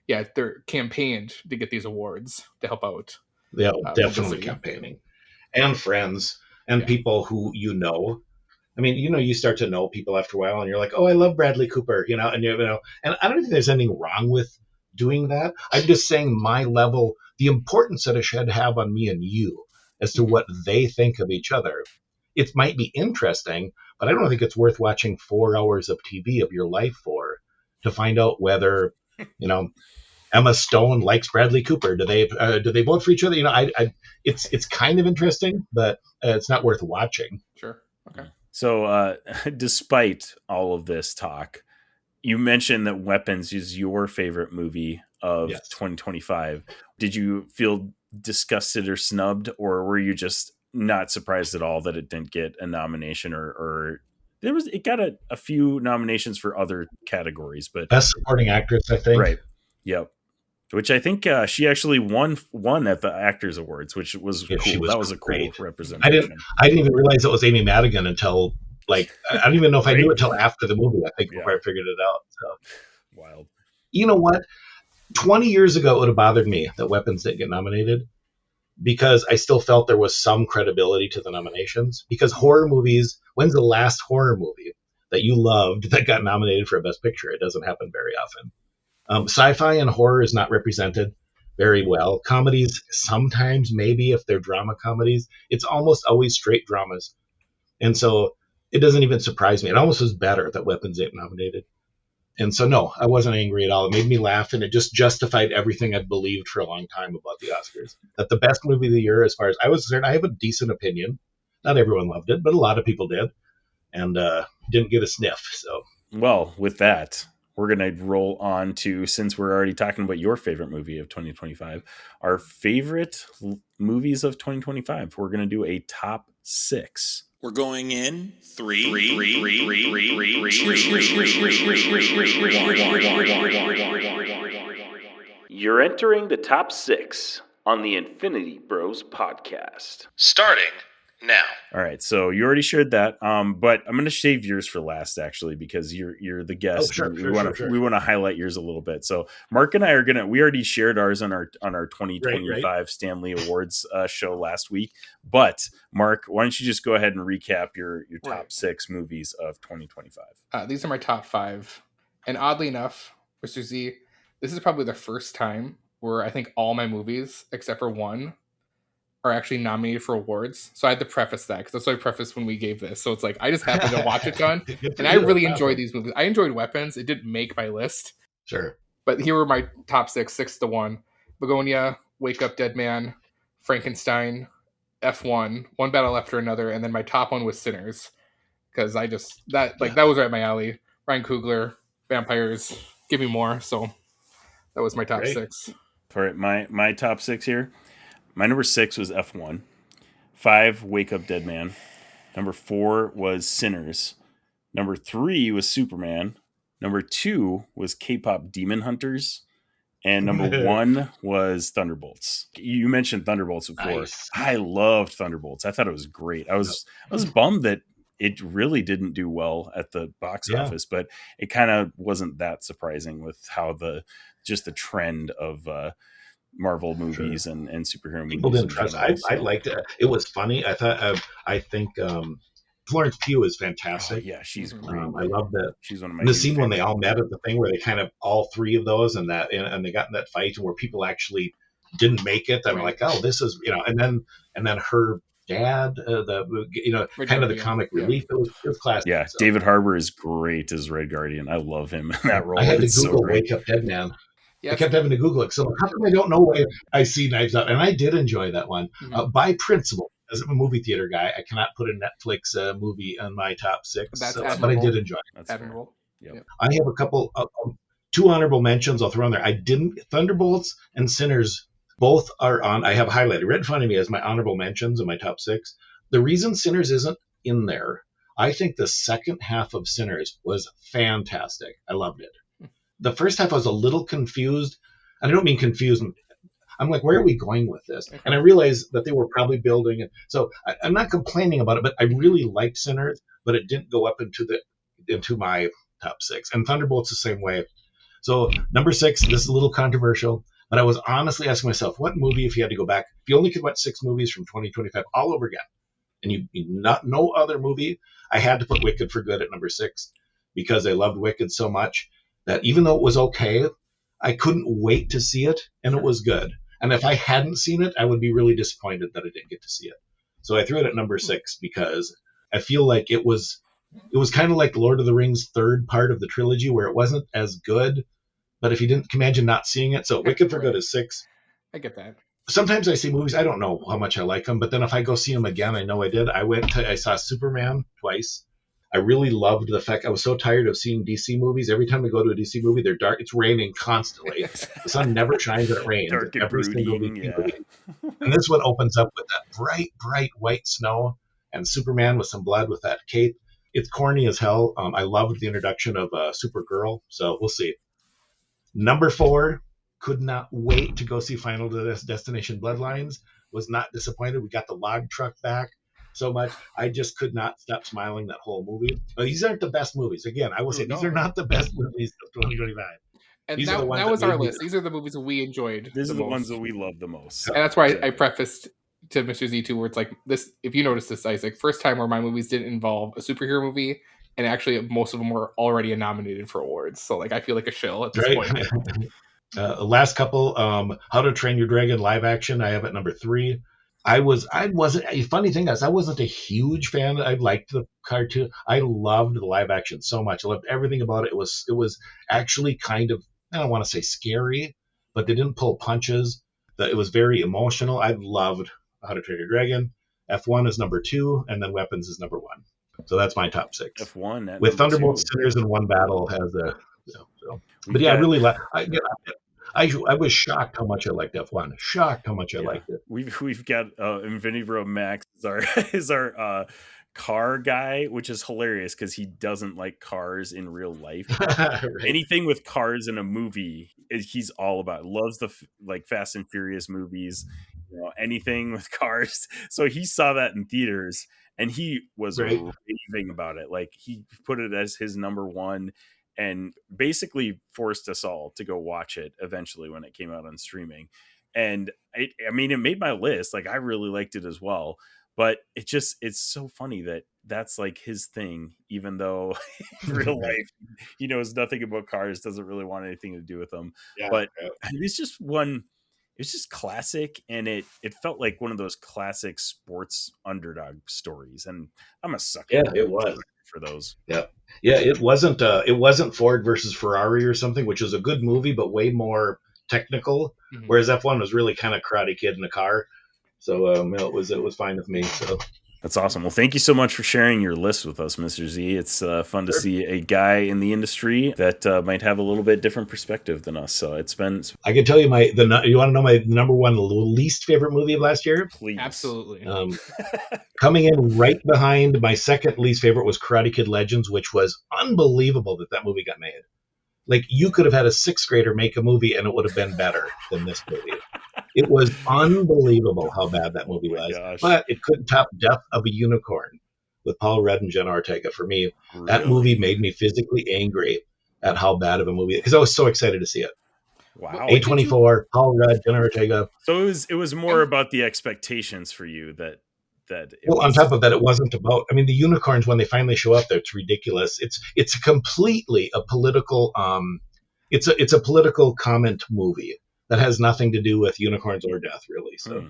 they're campaigned to get these awards to help out. Yeah, definitely campaigning, and friends and people who I mean, you start to know people after a while, and you're like, oh, I love Bradley Cooper, and and I don't think there's anything wrong with doing that. I'm just saying my level, the importance that it should have on me and you as to what they think of each other. It might be interesting, but I don't think it's worth watching 4 hours of TV of your life to find out whether, Emma Stone likes Bradley Cooper. Do they vote for each other? It's kind of interesting, but it's not worth watching. Sure. Okay. So, despite all of this talk, you mentioned that Weapons is your favorite movie of 2025. Did you feel disgusted or snubbed, or were you just not surprised at all that it didn't get a nomination, or it got a few nominations for other categories, but Best Supporting Actress, I think. Right. Yep. Which I think she actually won at the Actors Awards, which was cool. That was a cool representation. I didn't even realize it was Amy Madigan until, like, I don't even know if I knew it until after the movie, I think, before I figured it out. So wild. You know what? 20 years ago, it would have bothered me that Weapons didn't get nominated. because I still felt there was some credibility to the nominations. Because horror movies, when's the last horror movie that you loved that got nominated for a Best Picture? It doesn't happen very often. Sci-fi and horror is not represented very well. Comedies, sometimes, maybe if they're drama comedies, it's almost always straight dramas. And so it doesn't even surprise me. It almost was better that Weapons ain't nominated. And so, no, I wasn't angry at all. It made me laugh, and it just justified everything I'd believed for a long time about the Oscars. That the best movie of the year, as far as I was concerned, I have a decent opinion. Not everyone loved it, but a lot of people did, and didn't get a sniff. So, well, with that, we're going to roll on to, since we're already talking about your favorite movie of 2025, our favorite movies of 2025. We're going to do a top 6. We're going in 3, 2, You're entering the top 6 on the Infinity Bros podcast. starting now. All right, so you already shared that, but I'm going to save yours for last, actually, because you're the guest. Sure. We want to highlight yours a little bit. So Mark and I are we already shared ours on our 2025 Stanley Awards show last week. But Mark, why don't you just go ahead and recap your top 6 movies of 2025? These are my top 5, and oddly enough, Mr. Z, this is probably the first time where I think all my movies, except for one, are actually nominated for awards. So I had to preface that because that's what I prefaced when we gave this. So it's like I just happened to watch it done, and I really enjoyed these movies. I enjoyed Weapons. It didn't make my list. Sure. But here were my top 6 to 1. Begonia, Wake Up Dead Man, Frankenstein, F1, One Battle After Another, and then my top one was Sinners. Because that was right up my alley. Ryan Coogler, vampires, give me more. So that was my top 6. All right, my top 6 here. My number 6 was F1. 5, Wake Up Dead Man. Number 4 was Sinners. Number 3 was Superman. Number 2 was K-pop Demon Hunters. And number 1 was Thunderbolts. You mentioned Thunderbolts before. Nice. I loved Thunderbolts. I thought it was great. I was bummed that it really didn't do well at the box office, but it kind of wasn't that surprising with how the trend of Marvel movies and superhero people movies. Didn't trust. I liked it. It was funny. I think Florence Pugh is fantastic. Yeah, she's great. I love that. She's one of my. The scene when they all met at the thing where they kind of all 3 of those and they got in that fight where people actually didn't make it. I'm like, oh, this is and then her dad, kind of the comic relief. It was classic. Yeah, so. David Harbour is great as Red Guardian. I love him in that role. I had to Google Wake Up Dead Man. I kept having to Google it. So how come I don't know why I see Knives Out? And I did enjoy that one. By principle, as a movie theater guy, I cannot put a Netflix movie on my top 6. But I did enjoy it. That's admirable. Yep. I have a couple, 2 honorable mentions I'll throw on there. Thunderbolts and Sinners both are on. I have highlighted right in front of me as my honorable mentions in my top 6. The reason Sinners isn't in there, I think the second half of Sinners was fantastic. I loved it. The first half I was a little confused. And I don't mean confused. I'm like, where are we going with this? And I realized that they were probably building it. So I'm not complaining about it, but I really liked Sinners, but it didn't go up into my top 6. And Thunderbolt's the same way. So number 6, this is a little controversial, but I was honestly asking myself, what movie, if you had to go back, if you only could watch 6 movies from 2025 all over again, and you no other movie, I had to put Wicked for Good at number 6 because I loved Wicked so much that even though it was okay, I couldn't wait to see it, and it was good. And if I hadn't seen it, I would be really disappointed that I didn't get to see it. So I threw it at number 6 because I feel like it was kind of like Lord of the Rings' third part of the trilogy where it wasn't as good, but if you didn't imagine not seeing it. So Wicked for Good is 6. I get that. Sometimes I see movies, I don't know how much I like them, but then if I go see them again, I know I did. I saw Superman twice. I really loved the fact I was so tired of seeing DC movies. Every time I go to a DC movie, they're dark. It's raining constantly. The sun never shines and it rains. Dark and every single brooding, movie. And this one opens up with that bright, bright white snow and Superman with some blood with that cape. It's corny as hell. I loved the introduction of Supergirl, so we'll see. Number 4, could not wait to go see Final Destination Bloodlines. Was not disappointed. We got the log truck back so much. I just could not stop smiling that whole movie. These aren't the best movies. Again, I will say these are not the best movies of 2025. And These are the ones that was that our made me. list. These are the movies that we enjoyed. These the are the most. ones that we love the most. And that's why I prefaced to Mr. Z2 where it's like this. If you notice this, Isaac, first time where my movies didn't involve a superhero movie, and actually most of them were already nominated for awards. So like I feel like a shill at this Right. point. Last couple, How to Train Your Dragon live action. I have at number 3. I wasn't. A funny thing is, I wasn't a huge fan. I liked the cartoon. I loved the live action so much. I loved everything about it. It was actually kind of, I don't want to say scary, but they didn't pull punches. It was very emotional. I loved How to Train Your Dragon. F1 is number 2, and then Weapons is number 1. So that's my top 6. F1 at With number Thunderbolt 2. Sinners in One Battle has a. So. We've But yeah, I got- really like. I was shocked how much I liked F1. Shocked how much I liked it. We've got Infinity Bro Max is our car guy, which is hilarious because he doesn't like cars in real life. Right. Anything with cars in a movie, he's all about. Loves the like Fast and Furious movies. You know, anything with cars. So he saw that in theaters and he was Right. raving about it. Like he put it as his number 1. And basically forced us all to go watch it eventually when it came out on streaming. And it made my list. Like I really liked it as well. But it's so funny that that's like his thing, even though in real life he knows nothing about cars, doesn't really want anything to do with them. Yeah, But yeah. it's just classic, and it felt like one of those classic sports underdog stories. And I'm a sucker. Yeah, it was. For those. Yeah. It wasn't Ford versus Ferrari or something, which is a good movie, but way more technical. Mhm. Whereas F1 was really kind of Karate Kid in a car. So it was fine with me. So that's awesome. Well, thank you so much for sharing your list with us, Mr. Z. It's fun to see a guy in the industry that might have a little bit different perspective than us. So it's been. I can tell you you want to know my number 1 least favorite movie of last year? Please. Absolutely. Coming in right behind my second least favorite was Karate Kid Legends, which was unbelievable that movie got made. Like you could have had a 6th grader make a movie and it would have been better than this movie. It was unbelievable how bad that movie was. Gosh. But it couldn't top Death of a Unicorn with Paul Rudd and Jenna Ortega. For me, that Really? movie made me physically angry at how bad of a movie, because I was so excited to see it. Wow. A24, Paul Rudd, Jenna Ortega. So it was more about the expectations for you that. Well, on top of that, it wasn't about. I mean, the unicorns when they finally show up, there, it's ridiculous. It's completely a political. It's a political comment movie that has nothing to do with unicorns or death, really. So.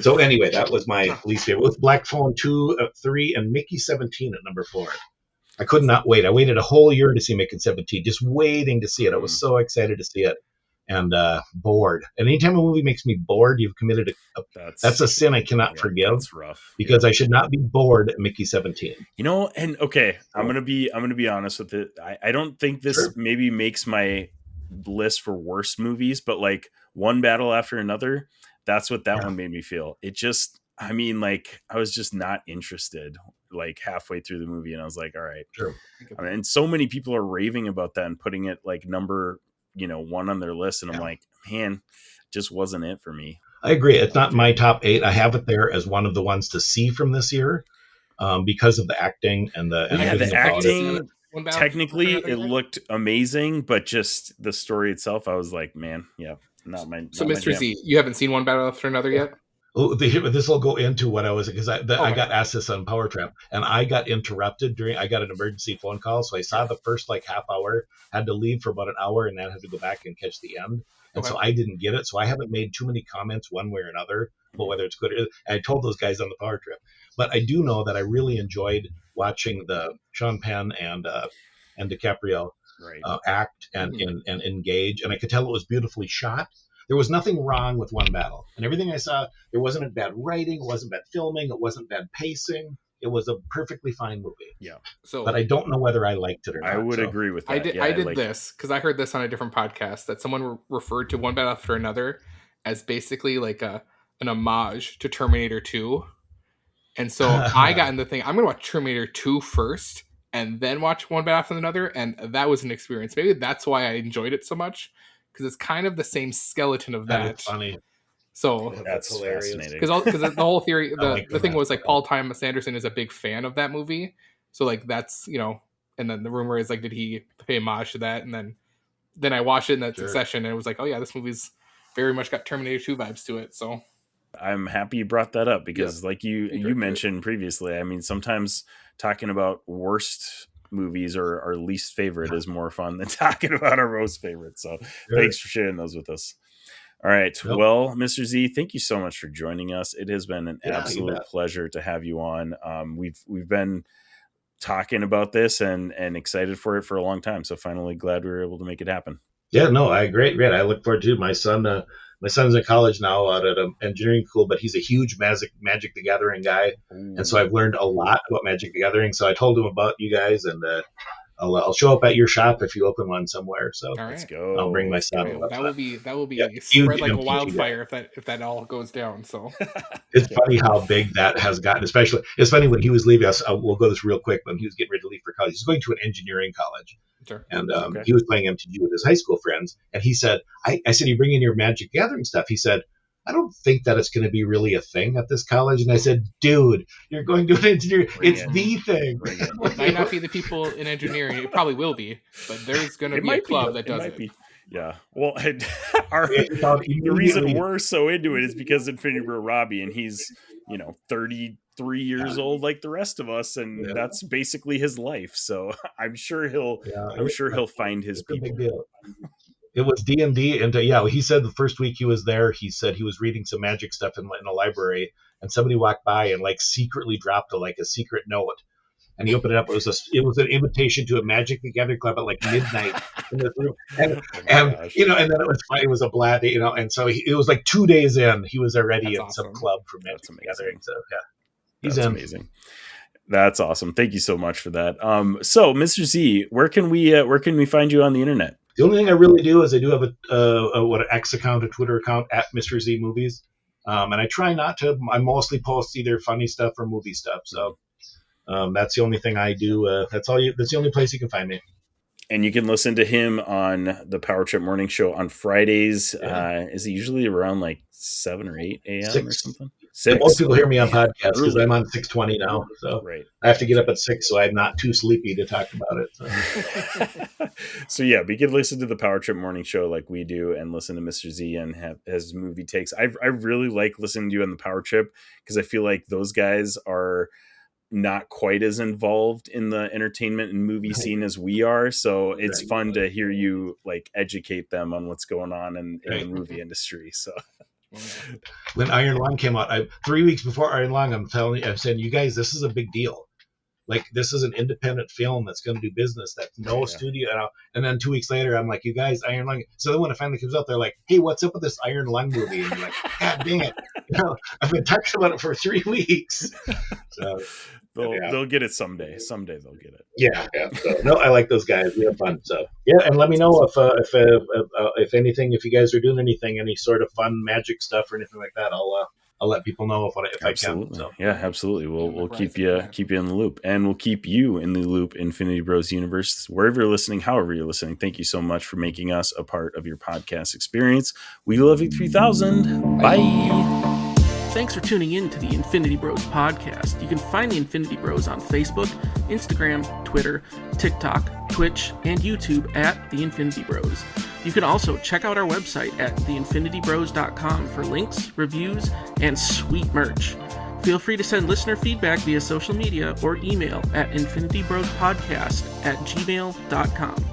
So anyway, that was my least favorite. With Black Phone 2, 3, and Mickey 17 at number 4. I could not wait. I waited a whole year to see Mickey 17, just waiting to see it. I was so excited to see it, and bored. And anytime a movie makes me bored, you've committed that's a sin I cannot forgive. That's rough. Because I should not be bored at Mickey 17. You know, and okay, I'm gonna be honest with it. I don't think this maybe makes my list for worst movies, but like One Battle After Another, that's what that one made me feel. It just, I mean, like I was just not interested like halfway through the movie, and I was like, all right. Sure. I mean, and so many people are raving about that and putting it like number 1 on their list, and I'm like, man, just wasn't it for me. I agree. It's not my top 8. I have it there as one of the ones to see from this year, because of the acting and the acting. Technically, it looked amazing, but just the story itself, I was like, man, yeah, not my. So, Mr. Z, you haven't seen One Battle After Another yet? Oh, this will go into what I was, because I got asked this on Power Trap, and I got interrupted I got an emergency phone call, so I saw the first like half hour, had to leave for about an hour, and then had to go back and catch the end, and so I didn't get it. So I haven't made too many comments one way or another about whether it's good. I told those guys on the Power Trip, but I do know that I really enjoyed watching the Sean Penn and DiCaprio act and engage, and I could tell it was beautifully shot. There was nothing wrong with One Battle. And everything I saw, there wasn't bad writing, it wasn't bad filming, it wasn't bad pacing. It was a perfectly fine movie. Yeah. But I don't know whether I liked it or not. I would agree with that. I did this because I heard this on a different podcast that someone referred to One Battle After Another as basically like an homage to Terminator 2. And so I got in the thing, I'm going to watch Terminator 2 first and then watch One Battle After Another. And that was an experience. Maybe that's why I enjoyed it so much. Because it's kind of the same skeleton of that. That's funny. So that's hilarious. Because the whole theory, the thing was like Paul Thomas Anderson is a big fan of that movie. So like that's, and then the rumor is like, did he pay homage to that? And then then I watched it in that Sure. succession, and it was like, oh yeah, this movie's very much got Terminator 2 vibes to it. So I'm happy you brought that up because, like you Sure. mentioned previously, I mean, sometimes talking about worst movies or our least favorite is more fun than talking about our most favorite. So thanks for sharing those with us. All right. Nope. Well, Mr. Z, thank you so much for joining us. It has been an Yeah, you absolute bet. pleasure to have you on. We've been talking about this and excited for it for a long time. So finally glad we were able to make it happen. Yeah, no, great. I look forward to it. My son's in college now out at an engineering school, but he's a huge Magic the Gathering guy. And so I've learned a lot about Magic the Gathering. So I told him about you guys, and I'll show up at your shop if you open one somewhere. So all right. Let's go. I'll bring my Let's son. go. That will be Yeah, spread huge like a MTG wildfire if that all goes down. So It's funny how big that has gotten. Especially, it's funny when he was leaving us. We'll go this real quick. When he was getting ready to leave for college, he's going to an engineering college, sure. and he was playing MTG with his high school friends. And he said, "I said, you bring in your Magic Gathering stuff." He said, "I don't think that it's going to be really a thing at this college." And I said, "Dude, you're going to an engineering. It's the thing." It might not be the people in engineering. It probably will be, but there's going to be a club that does it. Yeah. Well, the reason we're so into it is because Infinity Bro Robbie, and he's 33 years old like the rest of us, and that's basically his life. So I'm sure he'll find his It's a people. big deal. It was D&D, and he said the first week he was there, he said he was reading some magic stuff in a library, and somebody walked by and like secretly dropped a secret note. And he opened it up. It was an invitation to a Magic the Gathering club at like midnight in this room. And then it was a blast, and so it was like 2 days in, he was already in some club for Magic the Gathering. So yeah, That's amazing. That's awesome. Thank you so much for that. So Mr. Z, where can we find you on the internet? The only thing I really do is I do have an X account, a Twitter account at Mr. Z Movies, and I try not to. I mostly post either funny stuff or movie stuff. So. That's the only thing I do. That's the only place you can find me. And you can listen to him on the Power Trip Morning Show on Fridays. Yeah. Is it usually around like 7 or 8 a.m. or something? 6. Most people hear me on podcasts because I'm on 6:20 now. So I have to get up at 6 so I'm not too sleepy to talk about it. So yeah, we can listen to the Power Trip Morning Show like we do and listen to Mr. Z and have his movie takes. I really like listening to you on the Power Trip because I feel like those guys are not quite as involved in the entertainment and movie scene as we are, so it's fun to hear you like educate them on what's going on in the movie industry. So when Iron Lung came out, 3 weeks before Iron Lung, I'm saying, you guys, this is a big deal. Like, this is an independent film that's going to do business. That's no studio. And then 2 weeks later, I'm like, you guys, Iron Lung. So then when it finally comes out, they're like, hey, what's up with this Iron Lung movie? And you're like, God dang it. I've been talking about it for 3 weeks. So they'll get it someday. Someday they'll get it. Yeah. So, no, I like those guys. We have fun. So yeah, and let me know if anything, if you guys are doing anything, any sort of fun magic stuff or anything like that. I'll let people know if I can. So. Yeah, absolutely. We'll keep you in the loop, and we'll keep you in the loop. Infinity Bros Universe, wherever you're listening, however you're listening. Thank you so much for making us a part of your podcast experience. We love you 3000. Bye. Thanks for tuning in to the Infinity Bros podcast. You can find the Infinity Bros on Facebook, Instagram, Twitter, TikTok, Twitch, and YouTube at the Infinity Bros. You can also check out our website at theinfinitybros.com for links, reviews, and sweet merch. Feel free to send listener feedback via social media or email at infinitybrospodcast@gmail.com.